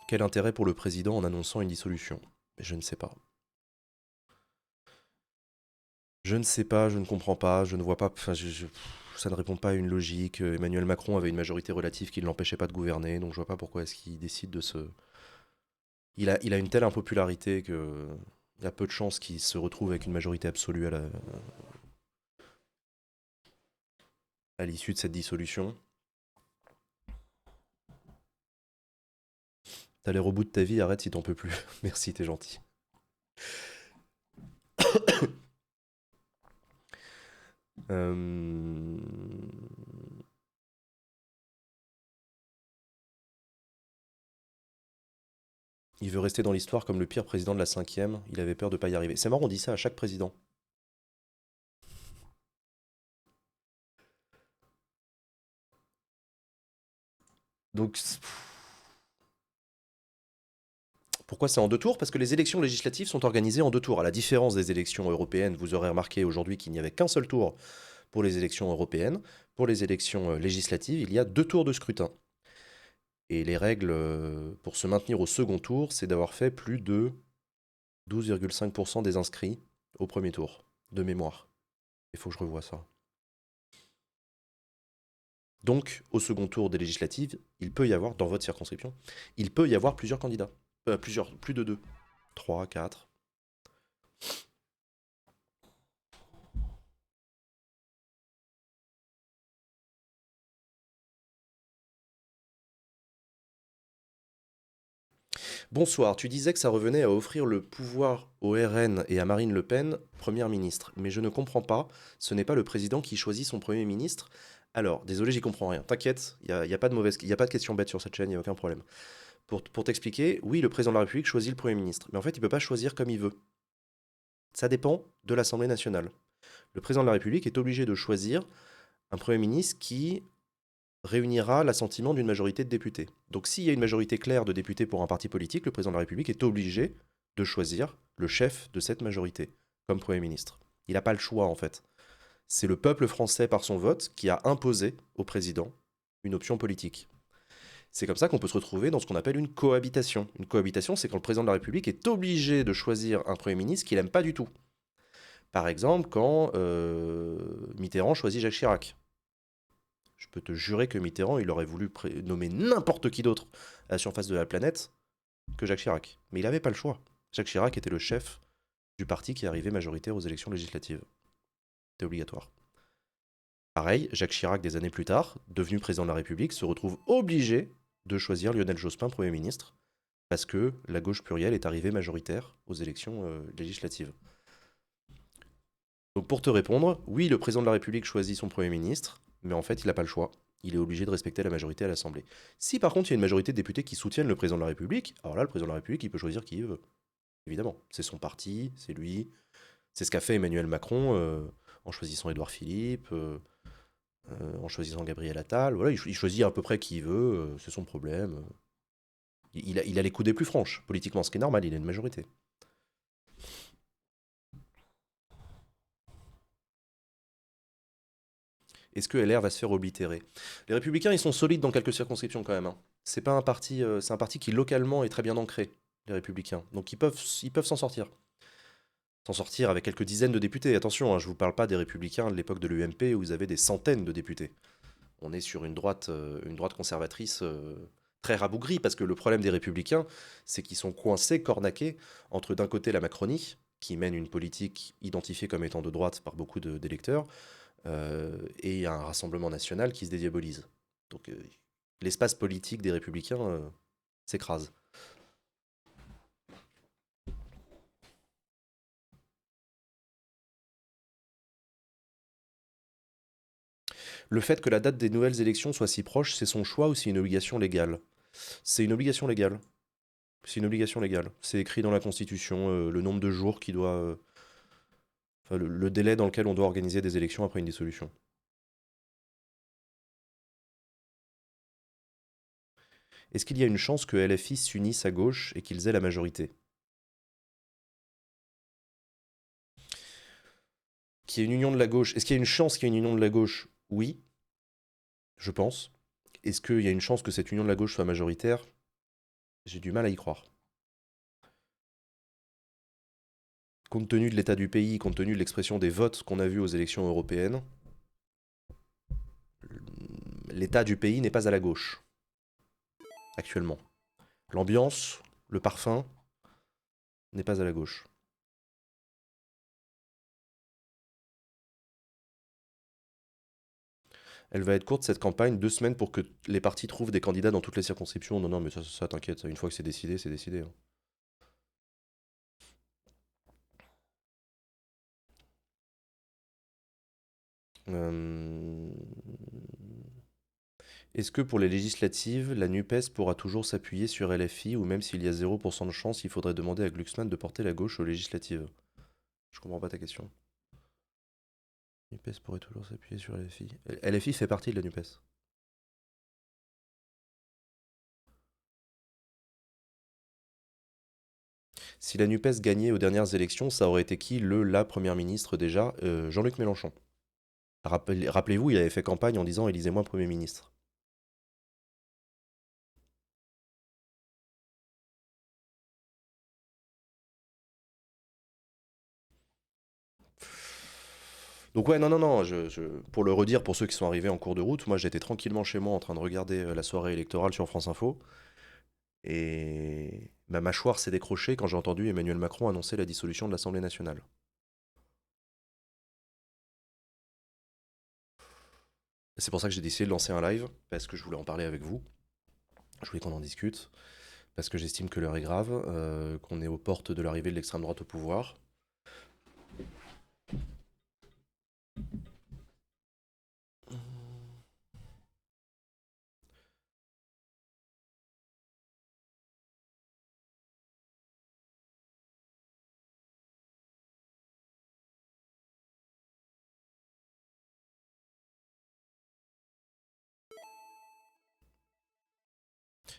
Quel intérêt pour le président en annonçant une dissolution? Je ne sais pas. Je ne sais pas, je ne comprends pas, je ne vois pas... Enfin, ça ne répond pas à une logique. Emmanuel Macron avait une majorité relative qui ne l'empêchait pas de gouverner, donc je vois pas pourquoi est-ce qu'il décide de se... Il a une telle impopularité que... Il y a peu de chances qu'il se retrouve avec une majorité absolue à l'issue de cette dissolution. T'as l'air au bout de ta vie, arrête si t'en peux plus. Merci, t'es gentil. Il veut rester dans l'histoire comme le pire président de la 5e. Il avait peur de pas y arriver. C'est marrant, on dit ça à chaque président. Donc, pourquoi c'est en 2 tours? Parce que les élections législatives sont organisées en 2 tours. À la différence des élections européennes, vous aurez remarqué aujourd'hui qu'il n'y avait qu'un seul tour pour les élections européennes. Pour les élections législatives, il y a 2 tours de scrutin. Et les règles pour se maintenir au second tour, c'est d'avoir fait plus de 12,5% des inscrits au premier tour, de mémoire. Il faut que je revoie ça. Donc, au second tour des législatives, il peut y avoir, dans votre circonscription, il peut y avoir plusieurs candidats. Plus de 2. 3, 4. Bonsoir, tu disais que ça revenait à offrir le pouvoir au RN et à Marine Le Pen, Première ministre. Mais je ne comprends pas, ce n'est pas le président qui choisit son Premier ministre. Alors, désolé, j'y comprends rien. T'inquiète, il n'y a pas de question bête sur cette chaîne, il n'y a aucun problème. Pour t'expliquer, oui, le président de la République choisit le Premier ministre. Mais en fait, il ne peut pas choisir comme il veut. Ça dépend de l'Assemblée nationale. Le président de la République est obligé de choisir un Premier ministre qui réunira l'assentiment d'une majorité de députés. Donc s'il y a une majorité claire de députés pour un parti politique, le président de la République est obligé de choisir le chef de cette majorité comme Premier ministre. Il n'a pas le choix en fait. C'est le peuple français par son vote qui a imposé au président une option politique. C'est comme ça qu'on peut se retrouver dans ce qu'on appelle une cohabitation. Une cohabitation, c'est quand le président de la République est obligé de choisir un Premier ministre qu'il n'aime pas du tout. Par exemple, quand Mitterrand choisit Jacques Chirac. Je peux te jurer que Mitterrand, il aurait voulu nommer n'importe qui d'autre à la surface de la planète que Jacques Chirac. Mais il n'avait pas le choix. Jacques Chirac était le chef du parti qui arrivait majoritaire aux élections législatives. C'était obligatoire. Pareil, Jacques Chirac, des années plus tard, devenu président de la République, se retrouve obligé de choisir Lionel Jospin Premier ministre parce que la gauche plurielle est arrivée majoritaire aux élections législatives. Donc pour te répondre, oui, le président de la République choisit son Premier ministre, mais en fait, il n'a pas le choix. Il est obligé de respecter la majorité à l'Assemblée. Si par contre, il y a une majorité de députés qui soutiennent le président de la République, alors là, le président de la République, il peut choisir qui il veut. Évidemment, c'est son parti, c'est lui. C'est ce qu'a fait Emmanuel Macron en choisissant Édouard Philippe, en choisissant Gabriel Attal. Voilà, il choisit à peu près qui il veut, c'est son problème. Il a les coups des plus franches, politiquement, ce qui est normal, il a une majorité. Est-ce que LR va se faire oblitérer? Les Républicains, ils sont solides dans quelques circonscriptions quand même, hein. C'est pas un parti, c'est un parti qui localement est très bien ancré, les Républicains. Donc ils peuvent s'en sortir. S'en sortir avec quelques dizaines de députés. Attention, hein, je vous parle pas des Républicains de l'époque de l'UMP où ils avaient des centaines de députés. On est sur une droite conservatrice très rabougrie, parce que le problème des Républicains, c'est qu'ils sont coincés, cornaqués, entre d'un côté la Macronie, qui mène une politique identifiée comme étant de droite par beaucoup d'électeurs, et un Rassemblement national qui se dédiabolise. Donc l'espace politique des Républicains s'écrase. Le fait que la date des nouvelles élections soit si proche, c'est son choix ou c'est une obligation légale? C'est une obligation légale. C'est une obligation légale. C'est écrit dans la Constitution, le nombre de jours qui doit... enfin, le délai dans lequel on doit organiser des élections après une dissolution. Est-ce qu'il y a une chance que LFI s'unisse à gauche et qu'ils aient la majorité? Qu'il y ait une union de la gauche. Est-ce qu'il y a une chance qu'il y ait une union de la gauche? Oui, je pense. Est-ce qu'il y a une chance que cette union de la gauche soit majoritaire? J'ai du mal à y croire. Compte tenu de l'état du pays, compte tenu de l'expression des votes qu'on a vus aux élections européennes, l'état du pays n'est pas à la gauche, actuellement. L'ambiance, le parfum, n'est pas à la gauche. Elle va être courte cette campagne, 2 semaines pour que les partis trouvent des candidats dans toutes les circonscriptions. Non, non, mais ça t'inquiète, une fois que c'est décidé, c'est décidé, hein. Est-ce que pour les législatives, la NUPES pourra toujours s'appuyer sur LFI ou même s'il y a 0% de chance, il faudrait demander à Glucksmann de porter la gauche aux législatives? Je comprends pas ta question. NUPES pourrait toujours s'appuyer sur LFI. LFI fait partie de la NUPES. Si la NUPES gagnait aux dernières élections, ça aurait été qui la première ministre déjà? Jean-Luc Mélenchon. Rappelez-vous, il avait fait campagne en disant élisez-moi Premier ministre. Donc ouais, non, non, non, pour le redire pour ceux qui sont arrivés en cours de route, moi j'étais tranquillement chez moi en train de regarder la soirée électorale sur France Info. Et ma mâchoire s'est décrochée quand j'ai entendu Emmanuel Macron annoncer la dissolution de l'Assemblée nationale. C'est pour ça que j'ai décidé de lancer un live, parce que je voulais en parler avec vous. Je voulais qu'on en discute, parce que j'estime que l'heure est grave, qu'on est aux portes de l'arrivée de l'extrême droite au pouvoir.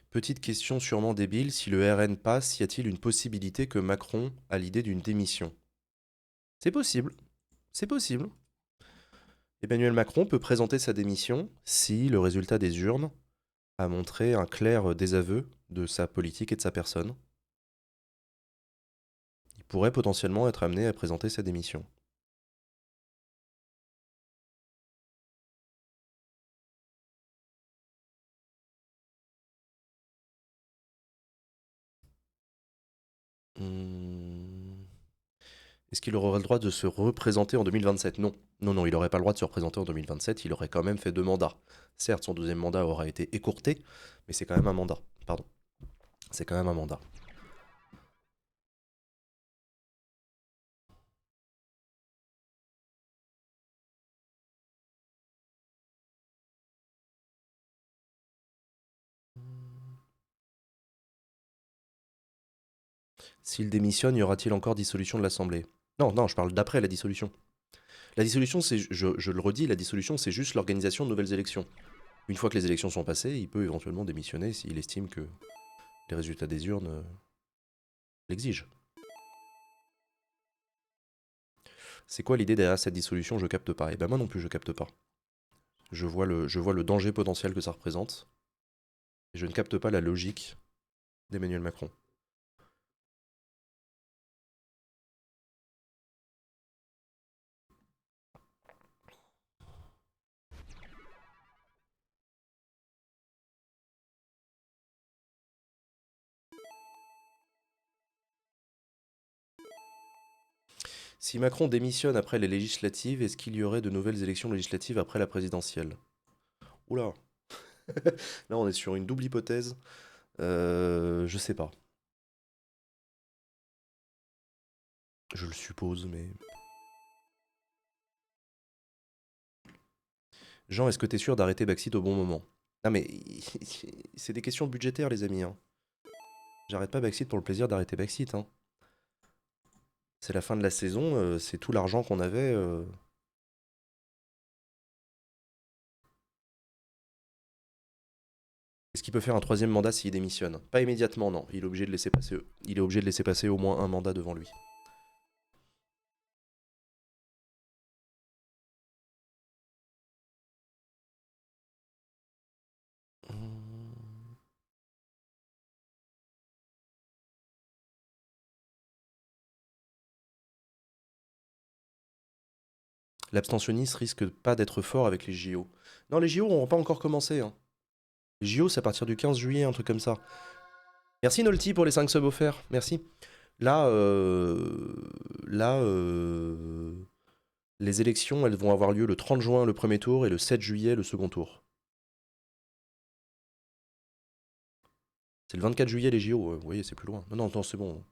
Petite question sûrement débile, si le RN passe, y a-t-il une possibilité que Macron a l'idée d'une démission? C'est possible, c'est possible. Emmanuel Macron peut présenter sa démission si le résultat des urnes a montré un clair désaveu de sa politique et de sa personne. Il pourrait potentiellement être amené à présenter sa démission. Est-ce qu'il aurait le droit de se représenter en 2027? Non. Non, non, il n'aurait pas le droit de se représenter en 2027, il aurait quand même fait 2 mandats. Certes, son deuxième mandat aura été écourté, mais c'est quand même un mandat. Pardon. C'est quand même un mandat. S'il démissionne, y aura-t-il encore dissolution de l'Assemblée? Non, non, je parle d'après la dissolution. La dissolution, je le redis, la dissolution, c'est juste l'organisation de nouvelles élections. Une fois que les élections sont passées, il peut éventuellement démissionner s'il estime que les résultats des urnes l'exigent. C'est quoi l'idée derrière cette dissolution? Je capte pas. Et ben moi non plus, je capte pas. Je vois le danger potentiel que ça représente. Et je ne capte pas la logique d'Emmanuel Macron. Si Macron démissionne après les législatives, est-ce qu'il y aurait de nouvelles élections législatives après la présidentielle? Oula. Là, on est sur une double hypothèse. Je sais pas. Je le suppose, mais... Jean, est-ce que t'es sûr d'arrêter Baxit au bon moment? Ah mais... c'est des questions budgétaires, les amis. Hein. J'arrête pas Baxit pour le plaisir d'arrêter Baxit. Hein. C'est la fin de la saison, c'est tout l'argent qu'on avait... Est-ce qu'il peut faire un troisième mandat s'il démissionne? Pas immédiatement, non. Il est obligé de laisser passer au moins un mandat devant lui. L'abstentionniste risque pas d'être fort avec les JO. Non, les JO n'ont pas encore commencé. Hein. Les JO, c'est à partir du 15 juillet, un truc comme ça. Merci Nolty pour les 5 subs offerts. Merci. Là, les élections, elles vont avoir lieu le 30 juin, le premier tour, et le 7 juillet, le second tour. C'est le 24 juillet, les JO. Vous voyez, c'est plus loin. Non, c'est bon.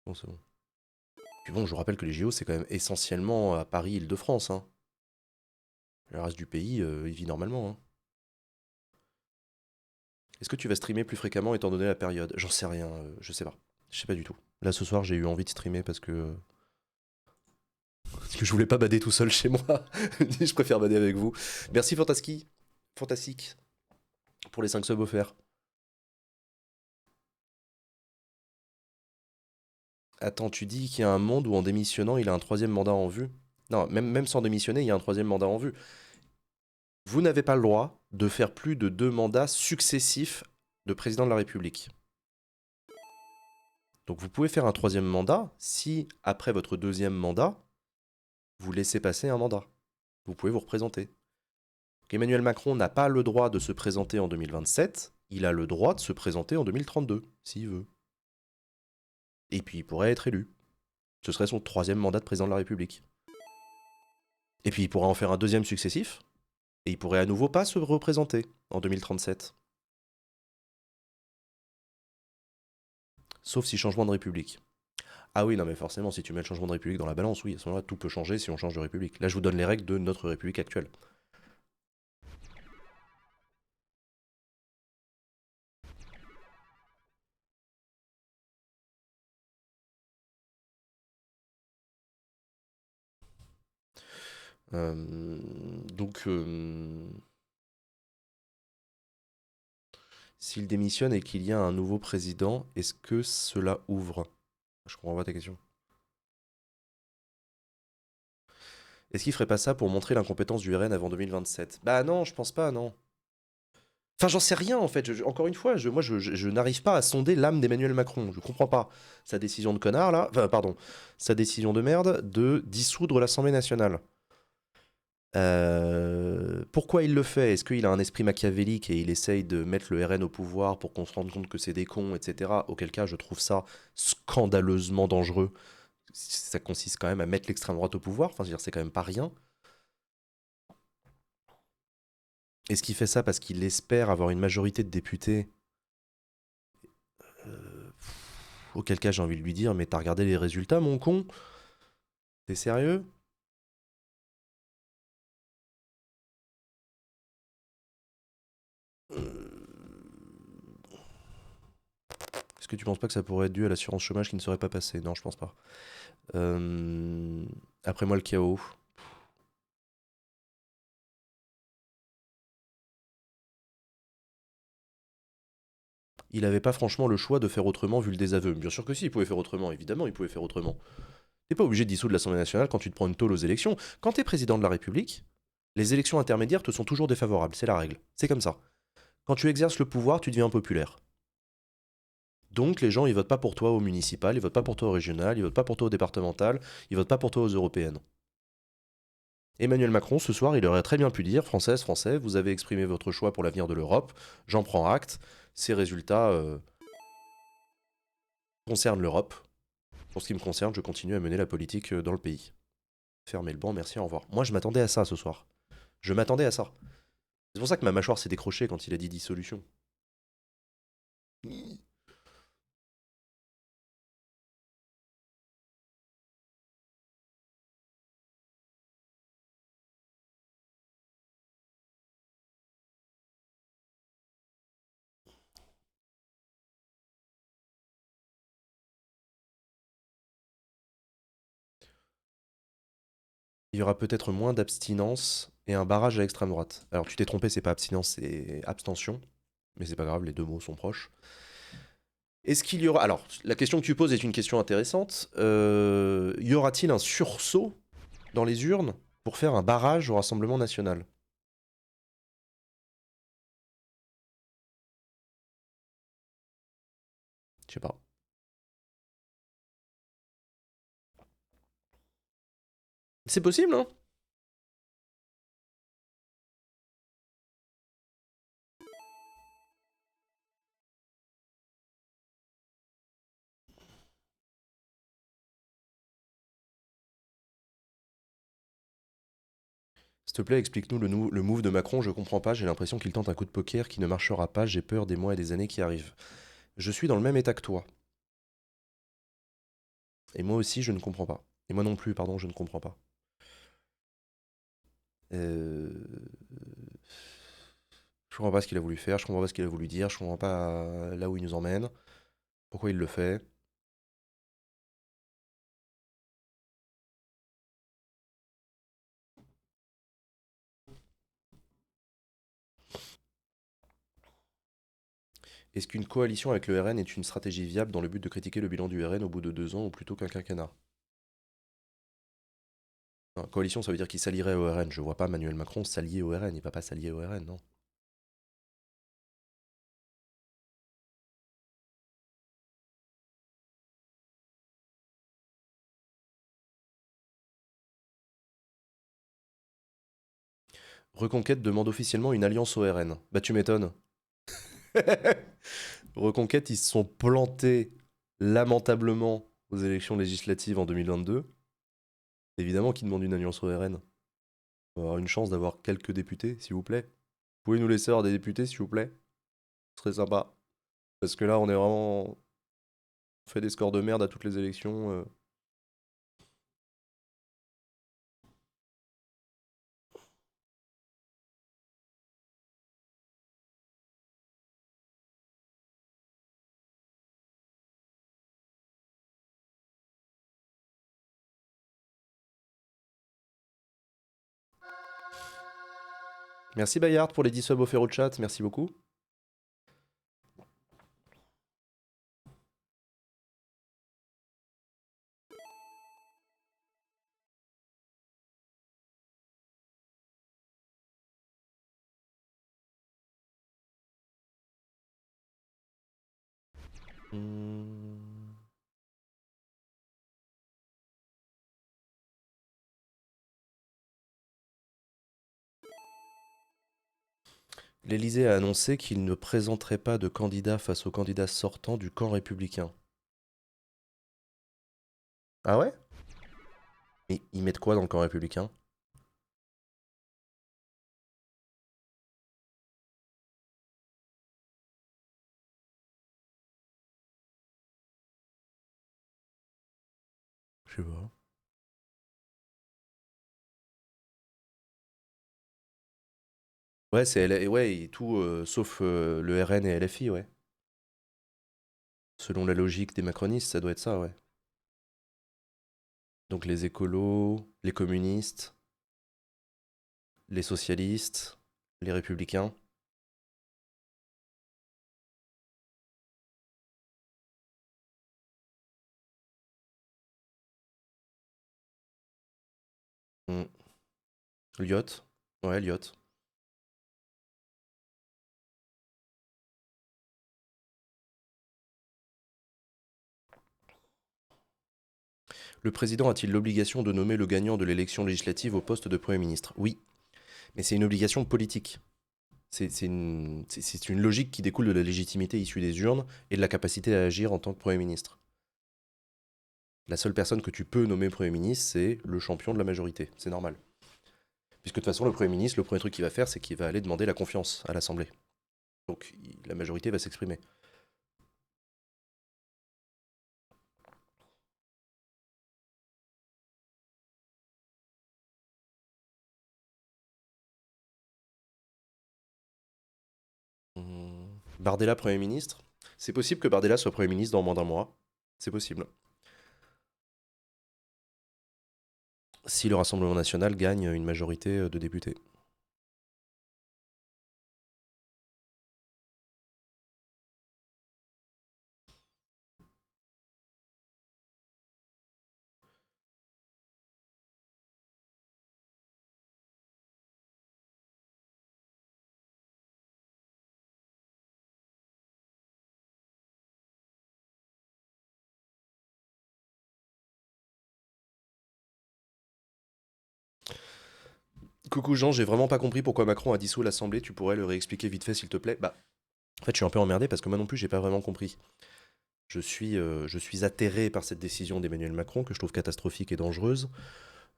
Non, c'est bon. Puis bon, je vous rappelle que les JO, c'est quand même essentiellement à Paris, Île-de-France. Hein. Le reste du pays, il vit normalement. Hein. Est-ce que tu vas streamer plus fréquemment étant donné la période? J'en sais rien, je sais pas. Je sais pas du tout. Là, ce soir, j'ai eu envie de streamer parce que je voulais pas bader tout seul chez moi. Je préfère bader avec vous. Merci Fantastique pour les 5 subs offerts. Attends, tu dis qu'il y a un monde où en démissionnant, il a un troisième mandat en vue? Non, même sans démissionner, il y a un troisième mandat en vue. Vous n'avez pas le droit de faire plus de 2 mandats successifs de président de la République. Donc vous pouvez faire un troisième mandat si, après votre deuxième mandat, vous laissez passer un mandat. Vous pouvez vous représenter. Emmanuel Macron n'a pas le droit de se présenter en 2027, il a le droit de se présenter en 2032, s'il veut. Et puis il pourrait être élu. Ce serait son troisième mandat de président de la République. Et puis il pourrait en faire un deuxième successif, et il pourrait à nouveau pas se représenter en 2037. Sauf si changement de République. Ah oui, non mais forcément, si tu mets le changement de République dans la balance, oui, à ce moment-là, tout peut changer si on change de République. Là, je vous donne les règles de notre République actuelle. Donc, s'il démissionne et qu'il y a un nouveau président, est-ce que cela ouvre? Je comprends pas ta question. Est-ce qu'il ferait pas ça pour montrer l'incompétence du RN avant 2027? Bah non, je pense pas, non. Enfin, j'en sais rien en fait. Encore une fois, moi, je n'arrive pas à sonder l'âme d'Emmanuel Macron. Je comprends pas sa décision de connard là. Enfin, pardon, sa décision de merde de dissoudre l'Assemblée nationale. Pourquoi il le fait? Est-ce qu'il a un esprit machiavélique et il essaye de mettre le RN au pouvoir pour qu'on se rende compte que c'est des cons, etc. Auquel cas, je trouve ça scandaleusement dangereux. Ça consiste quand même à mettre l'extrême droite au pouvoir. Enfin, c'est quand même pas rien. Est-ce qu'il fait ça parce qu'il espère avoir une majorité de députés? Auquel cas, j'ai envie de lui dire, mais t'as regardé les résultats, mon con? T'es sérieux? Est-ce que tu penses pas que ça pourrait être dû à l'assurance chômage qui ne serait pas passée? Non, je pense pas. Après moi, le chaos. Il n'avait pas franchement le choix de faire autrement vu le désaveu. Bien sûr que si, il pouvait faire autrement, évidemment, il pouvait faire autrement. T'es pas obligé de dissoudre l'Assemblée nationale quand tu te prends une tôle aux élections. Quand t'es président de la République, Les élections intermédiaires te sont toujours défavorables, c'est la règle. C'est comme ça. Quand tu exerces le pouvoir, tu deviens impopulaire. Donc les gens, ils votent pas pour toi au municipal, ils votent pas pour toi au régional, ils votent pas pour toi au départemental, ils votent pas pour toi aux européennes. Emmanuel Macron, ce soir, il aurait très bien pu dire, Françaises, Français, vous avez exprimé votre choix pour l'avenir de l'Europe, j'en prends acte, ces résultats concernent l'Europe. Pour ce qui me concerne, je continue à mener la politique dans le pays. Fermez le banc, merci, au revoir. Moi, je m'attendais à ça ce soir. Je m'attendais à ça. C'est pour ça que ma mâchoire s'est décrochée quand il a dit dissolution. Il y aura peut-être moins d'abstinence et un barrage à l'extrême droite. Alors tu t'es trompé, c'est pas abstinence, c'est abstention. Mais c'est pas grave, les deux mots sont proches. Est-ce qu'il y aura... Alors, la question que tu poses est une question intéressante. Y aura-t-il un sursaut dans les urnes pour faire un barrage au Rassemblement national? Je sais pas. C'est possible, hein? S'il te plaît, explique-nous le move de Macron, je comprends pas, j'ai l'impression qu'il tente un coup de poker qui ne marchera pas, j'ai peur des mois et des années qui arrivent. Je suis dans le même état que toi. Et moi aussi, je ne comprends pas. Et moi non plus, pardon, je ne comprends pas. Euh... Je comprends pas ce qu'il a voulu faire, je comprends pas ce qu'il a voulu dire, je comprends pas là où il nous emmène, pourquoi il le fait. Est-ce qu'une coalition avec le RN est une stratégie viable dans le but de critiquer le bilan du RN au bout de 2 ans ou plutôt qu'un quinquennat? Non, coalition, ça veut dire qu'il s'allierait au RN. Je vois pas Emmanuel Macron s'allier au RN. Il va pas s'allier au RN, non. Reconquête demande officiellement une alliance au RN. Bah tu m'étonnes. Reconquête, ils se sont plantés lamentablement aux élections législatives en 2022. Évidemment qu'ils demandent une alliance au RN. On va avoir une chance d'avoir quelques députés, s'il vous plaît. Vous pouvez nous laisser avoir des députés, s'il vous plaît? Ce serait sympa. Parce que là, on est vraiment... On fait des scores de merde à toutes les élections. Merci Bayard pour les 10 subs offerts au chat, merci beaucoup. L'Élysée a annoncé qu'il ne présenterait pas de candidat face aux candidats sortants du camp républicain. Ah ouais? Et ils mettent quoi dans le camp républicain? Je sais pas. Ouais, c'est ouais, tout sauf le RN et LFI, ouais. Selon la logique des macronistes, ça doit être ça, ouais. Donc les écolos, les communistes, les socialistes, les républicains. Hmm. Lyot. Ouais, Elliot. Le président a-t-il l'obligation de nommer le gagnant de l'élection législative au poste de Premier ministre? Oui, mais c'est une obligation politique. C'est une logique qui découle de la légitimité issue des urnes et de la capacité à agir en tant que Premier ministre. La seule personne que tu peux nommer Premier ministre, c'est le champion de la majorité. C'est normal. Puisque de toute façon, le Premier ministre, le premier truc qu'il va faire, c'est qu'il va aller demander la confiance à l'Assemblée. Donc la majorité va s'exprimer. Bardella Premier ministre. C'est possible que Bardella soit Premier ministre dans moins d'un mois. C'est possible. Si le Rassemblement national gagne une majorité de députés. Coucou Jean, j'ai vraiment pas compris pourquoi Macron a dissous l'Assemblée. Tu pourrais le réexpliquer vite fait s'il te plaît? Bah, en fait, je suis un peu emmerdé parce que moi non plus, j'ai pas vraiment compris. Je suis atterré par cette décision d'Emmanuel Macron que je trouve catastrophique et dangereuse.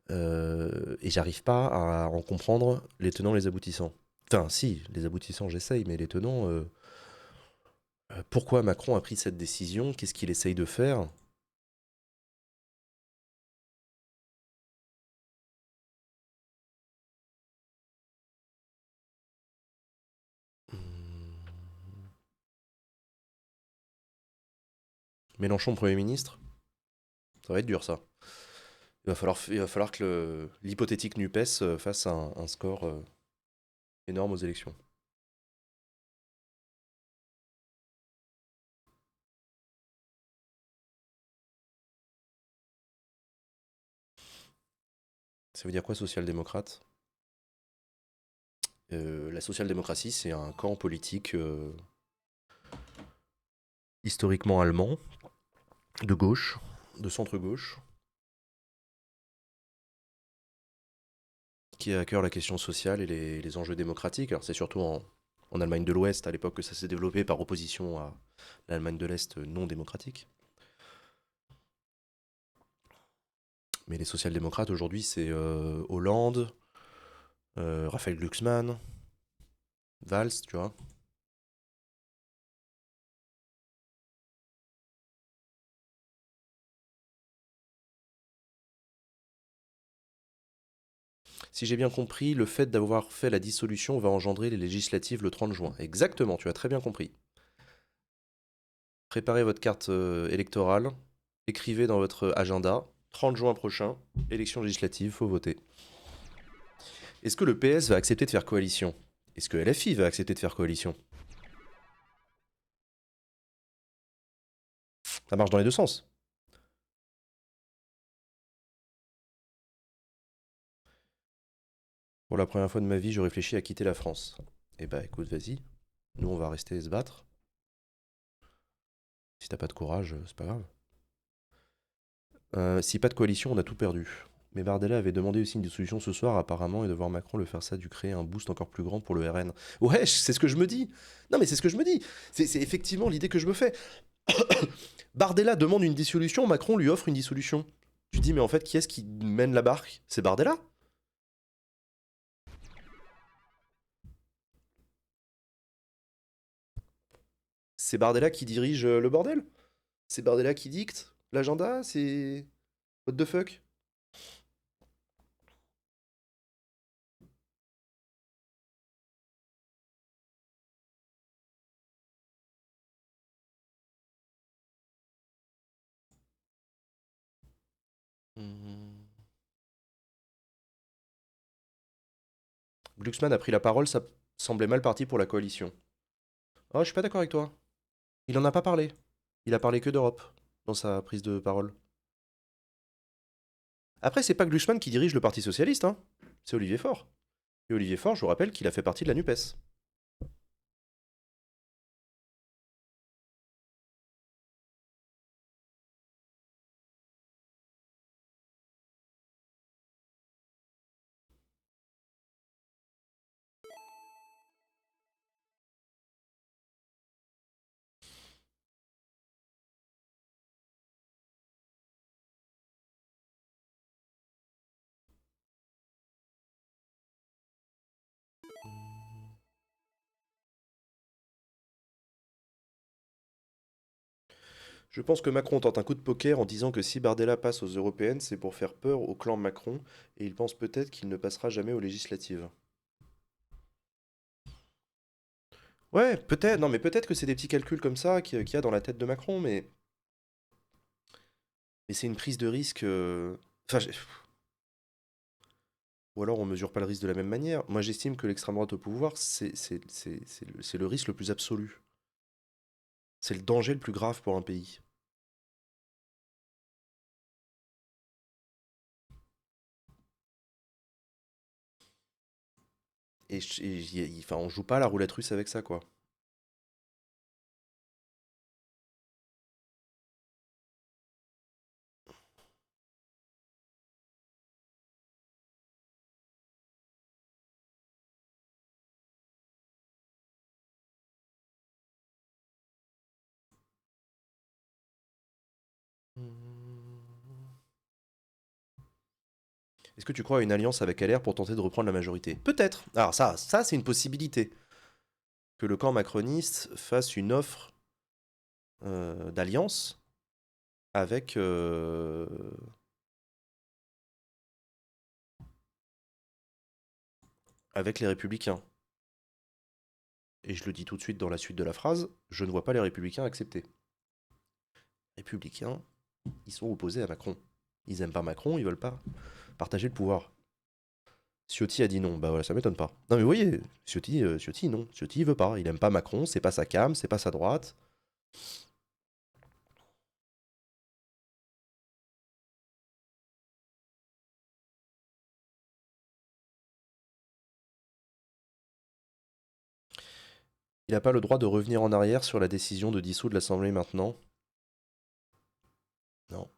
Et j'arrive pas à en comprendre les tenants, les aboutissants. Enfin, si, les aboutissants, j'essaye, mais les tenants. Pourquoi Macron a pris cette décision? Qu'est-ce qu'il essaye de faire? Mélenchon Premier ministre? Ça va être dur ça. Il va falloir que l'hypothétique NUPES fasse un score énorme aux élections. Ça veut dire quoi social-démocrate? La social-démocratie, c'est un camp politique historiquement allemand, de gauche, de centre-gauche, qui a à cœur la question sociale et les enjeux démocratiques. Alors c'est surtout en Allemagne de l'Ouest, à l'époque, que ça s'est développé par opposition à l'Allemagne de l'Est non démocratique. Mais les social-démocrates, aujourd'hui, c'est Hollande, Raphaël Glucksmann, Valls, tu vois. Si j'ai bien compris, le fait d'avoir fait la dissolution va engendrer les législatives le 30 juin. Exactement, tu as très bien compris. Préparez votre carte électorale, écrivez dans votre agenda, 30 juin prochain, élection législative, faut voter. Est-ce que le PS va accepter de faire coalition? Est-ce que LFI va accepter de faire coalition? Ça marche dans les deux sens. Pour la première fois de ma vie, je réfléchis à quitter la France. Eh bah écoute, vas-y. Nous, on va rester se battre. Si t'as pas de courage, c'est pas grave. Si pas de coalition, on a tout perdu. Mais Bardella avait demandé aussi une dissolution ce soir, apparemment, et de voir Macron le faire ça, du créer un boost encore plus grand pour le RN. Ouais, c'est ce que je me dis. Non, mais c'est ce que je me dis. C'est effectivement l'idée que je me fais. Bardella demande une dissolution, Macron lui offre une dissolution. Tu dis, mais en fait, qui est-ce qui mène la barque? C'est Bardella? C'est Bardella qui dirige le bordel? C'est Bardella qui dicte l'agenda? C'est... What the fuck? Glucksmann a pris la parole, ça semblait mal parti pour la coalition. Oh, je suis pas d'accord avec toi. Il en a pas parlé. Il a parlé que d'Europe dans sa prise de parole. Après, c'est pas Glucksmann qui dirige le Parti Socialiste, hein. C'est Olivier Faure. Et Olivier Faure, je vous rappelle qu'il a fait partie de la NUPES. Je pense que Macron tente un coup de poker en disant que si Bardella passe aux européennes, c'est pour faire peur au clan Macron, et il pense peut-être qu'il ne passera jamais aux législatives. Ouais, peut-être, non mais peut-être que c'est des petits calculs comme ça qu'il y a dans la tête de Macron, mais c'est une prise de risque. Enfin, ou alors on mesure pas le risque de la même manière. Moi j'estime que l'extrême droite au pouvoir, c'est le risque le plus absolu. C'est le danger le plus grave pour un pays. Enfin, on joue pas à la roulette russe avec ça, quoi. Est-ce que tu crois à une alliance avec LR pour tenter de reprendre la majorité? Peut-être. Alors ça c'est une possibilité. Que le camp macroniste fasse une offre d'alliance avec, avec les Républicains. Et je le dis tout de suite dans la suite de la phrase, je ne vois pas les Républicains accepter. Les Républicains, ils sont opposés à Macron. Ils aiment pas Macron, ils veulent pas partager le pouvoir. Ciotti a dit non, bah voilà, ça m'étonne pas. Non mais vous voyez, Ciotti non. Ciotti il veut pas, il aime pas Macron, c'est pas sa came, c'est pas sa droite. Il n'a pas le droit de revenir en arrière sur la décision de dissoudre l'Assemblée maintenant. Non.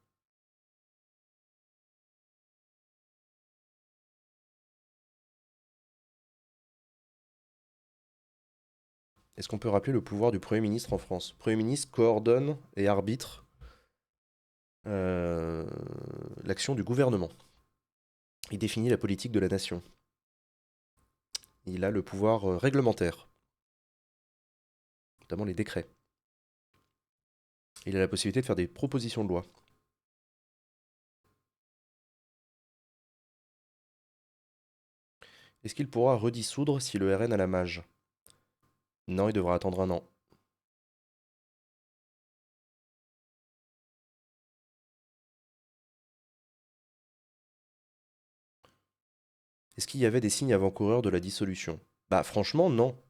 Est-ce qu'on peut rappeler le pouvoir du Premier ministre en France? Le Premier ministre coordonne et arbitre l'action du gouvernement. Il définit la politique de la nation. Il a le pouvoir réglementaire, notamment les décrets. Il a la possibilité de faire des propositions de loi. Est-ce qu'il pourra redissoudre si le RN a la mage? Non, il devra attendre un an. Est-ce qu'il y avait des signes avant-coureurs de la dissolution? Bah franchement, non.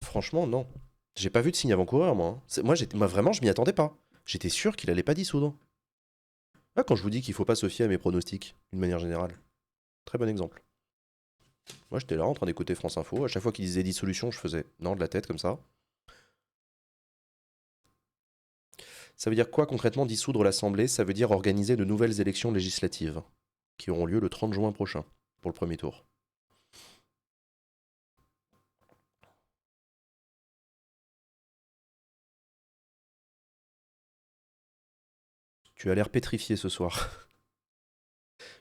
Franchement, non. J'ai pas vu de signes avant-coureurs, moi. Hein. Moi, vraiment, je m'y attendais pas. J'étais sûr qu'il allait pas dissoudre. Là, quand je vous dis qu'il faut pas se fier à mes pronostics, d'une manière générale. Très bon exemple. Moi, j'étais là en train d'écouter France Info. À chaque fois qu'ils disaient dissolution, je faisais non de la tête comme ça. Ça veut dire quoi concrètement dissoudre l'Assemblée? Ça veut dire organiser de nouvelles élections législatives qui auront lieu le 30 juin prochain pour le premier tour. Tu as l'air pétrifié ce soir.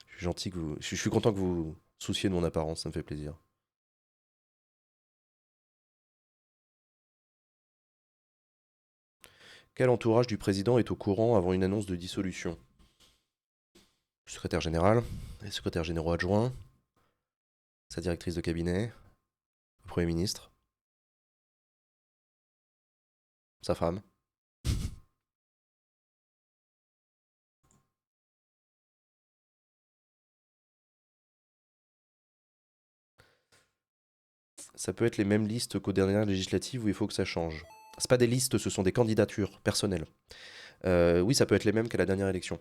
Je suis gentil que vous. Je suis content que vous vous souciez de mon apparence, ça me fait plaisir. Quel entourage du président est au courant avant une annonce de dissolution? Le secrétaire général, les secrétaires généraux adjoints, sa directrice de cabinet, le Premier ministre, sa femme. Ça peut être les mêmes listes qu'aux dernières législatives où il faut que ça change. C'est pas des listes, ce sont des candidatures personnelles. Oui, ça peut être les mêmes qu'à la dernière élection.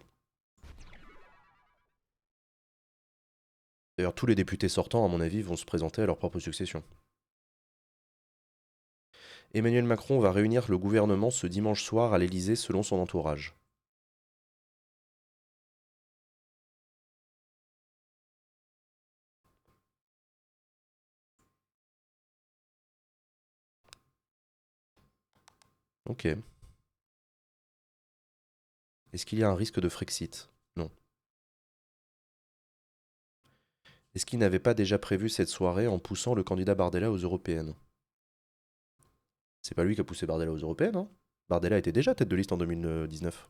D'ailleurs, tous les députés sortants, à mon avis, vont se présenter à leur propre succession. Emmanuel Macron va réunir le gouvernement ce dimanche soir à l'Élysée selon son entourage. Ok. Est-ce qu'il y a un risque de Frexit? Non. Est-ce qu'il n'avait pas déjà prévu cette soirée en poussant le candidat Bardella aux européennes? C'est pas lui qui a poussé Bardella aux européennes, hein? Bardella était déjà tête de liste en 2019.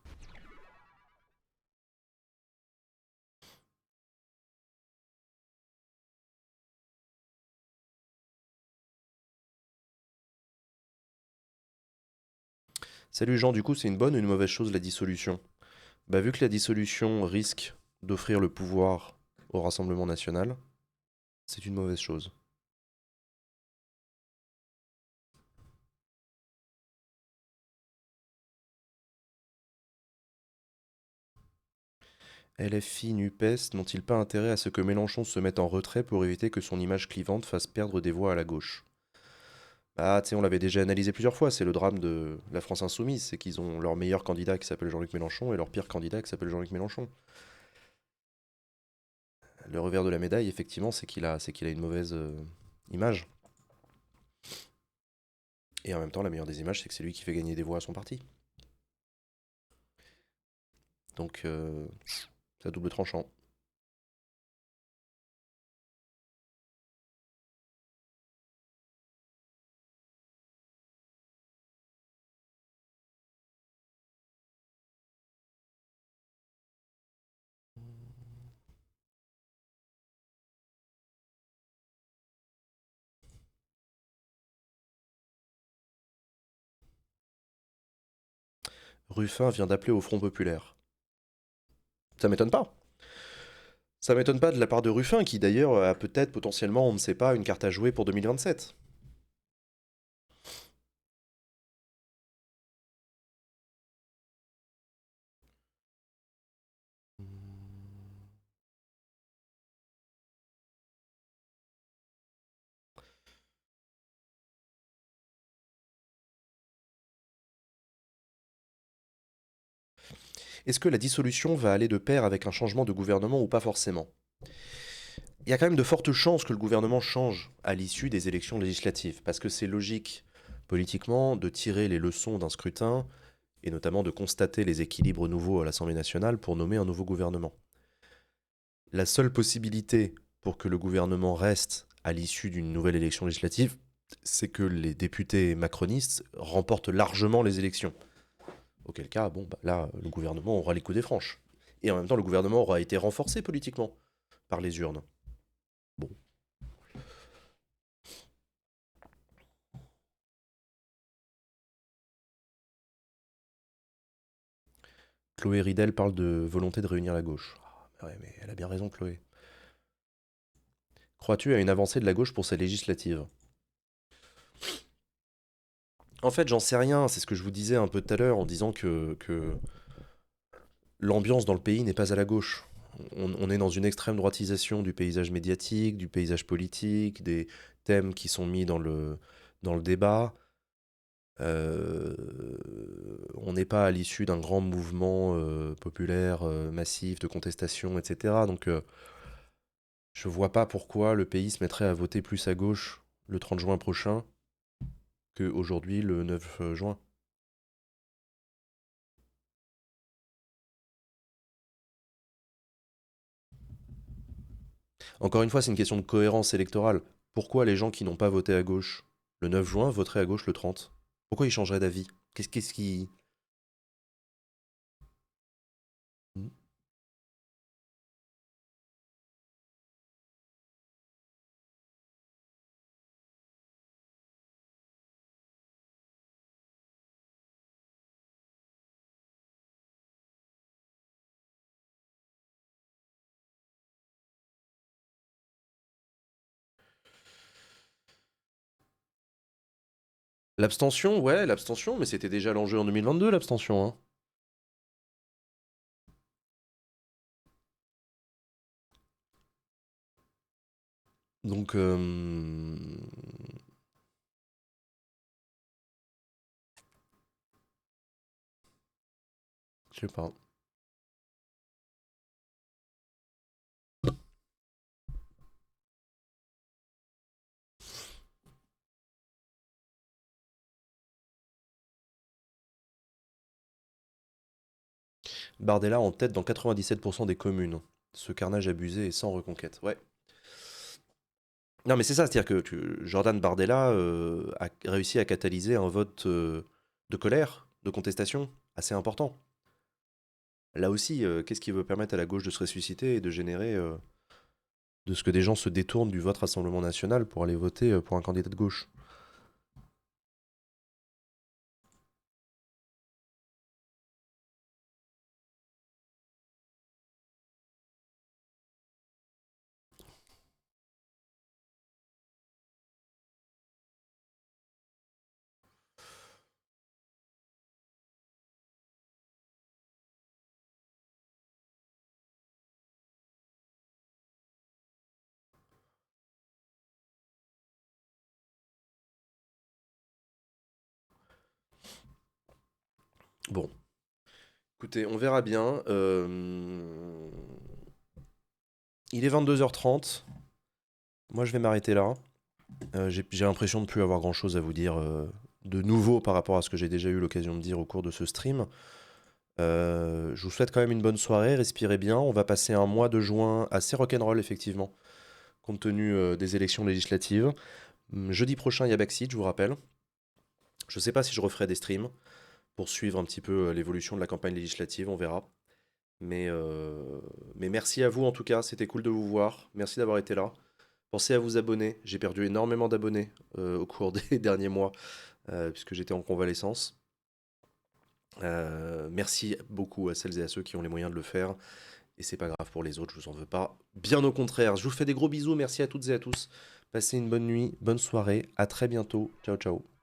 Salut Jean, du coup c'est une bonne ou une mauvaise chose la dissolution? Bah vu que la dissolution risque d'offrir le pouvoir au Rassemblement national, c'est une mauvaise chose. LFI, NUPES n'ont-ils pas intérêt à ce que Mélenchon se mette en retrait pour éviter que son image clivante fasse perdre des voix à la gauche? Ah, tu sais, on l'avait déjà analysé plusieurs fois, c'est le drame de la France Insoumise, c'est qu'ils ont leur meilleur candidat qui s'appelle Jean-Luc Mélenchon et leur pire candidat qui s'appelle Jean-Luc Mélenchon. Le revers de la médaille, effectivement, c'est qu'il a une mauvaise image. Et en même temps, la meilleure des images, c'est que c'est lui qui fait gagner des voix à son parti. Donc, c'est à double tranchant. Ruffin vient d'appeler au Front Populaire. Ça m'étonne pas. Ça m'étonne pas de la part de Ruffin, qui d'ailleurs a peut-être potentiellement, on ne sait pas, une carte à jouer pour 2027. Est-ce que la dissolution va aller de pair avec un changement de gouvernement ou pas forcément? Il y a quand même de fortes chances que le gouvernement change à l'issue des élections législatives, parce que c'est logique politiquement de tirer les leçons d'un scrutin, et notamment de constater les équilibres nouveaux à l'Assemblée nationale pour nommer un nouveau gouvernement. La seule possibilité pour que le gouvernement reste à l'issue d'une nouvelle élection législative, c'est que les députés macronistes remportent largement les élections. Auquel cas, bon, bah, là, le gouvernement aura les coups des franches. Et en même temps, le gouvernement aura été renforcé politiquement par les urnes. Bon. Chloé Ridel parle de volonté de réunir la gauche. Ah, ouais, mais elle a bien raison, Chloé. Crois-tu à une avancée de la gauche pour ces législatives? En fait, j'en sais rien. C'est ce que je vous disais un peu tout à l'heure en disant que l'ambiance dans le pays n'est pas à la gauche. On est dans une extrême droitisation du paysage médiatique, du paysage politique, des thèmes qui sont mis dans le débat. On n'est pas à l'issue d'un grand mouvement populaire massif de contestation, etc. Donc je vois pas pourquoi le pays se mettrait à voter plus à gauche le 30 juin prochain qu'aujourd'hui le 9 juin. Encore une fois, c'est une question de cohérence électorale. Pourquoi les gens qui n'ont pas voté à gauche le 9 juin voteraient à gauche le 30? Pourquoi ils changeraient d'avis? Qu'est-ce qui... Hmm. L'abstention, ouais, l'abstention, mais c'était déjà l'enjeu en 2022, l'abstention, hein. Donc, je sais pas. Bardella en tête dans 97% des communes. Ce carnage abusé et sans reconquête. Ouais. Non, mais c'est ça, c'est-à-dire que Jordan Bardella a réussi à catalyser un vote de colère, de contestation, assez important. Là aussi, qu'est-ce qui veut permettre à la gauche de se ressusciter et de générer de ce que des gens se détournent du vote Rassemblement National pour aller voter pour un candidat de gauche? Bon, écoutez, on verra bien. Il est 22h30. Moi, je vais m'arrêter là. J'ai l'impression de ne plus avoir grand-chose à vous dire de nouveau par rapport à ce que j'ai déjà eu l'occasion de dire au cours de ce stream. Je vous souhaite quand même une bonne soirée, respirez bien. On va passer un mois de juin assez rock'n'roll, effectivement, compte tenu des élections législatives. Jeudi prochain, il y a Backseat, je vous rappelle. Je ne sais pas si je referai des streams pour suivre un petit peu l'évolution de la campagne législative, on verra. Mais merci à vous en tout cas, c'était cool de vous voir. Merci d'avoir été là. Pensez à vous abonner. J'ai perdu énormément d'abonnés au cours des derniers mois puisque j'étais en convalescence. Merci beaucoup à celles et à ceux qui ont les moyens de le faire. Et c'est pas grave pour les autres, je vous en veux pas. Bien au contraire, je vous fais des gros bisous. Merci à toutes et à tous. Passez une bonne nuit, bonne soirée. À très bientôt. Ciao, ciao.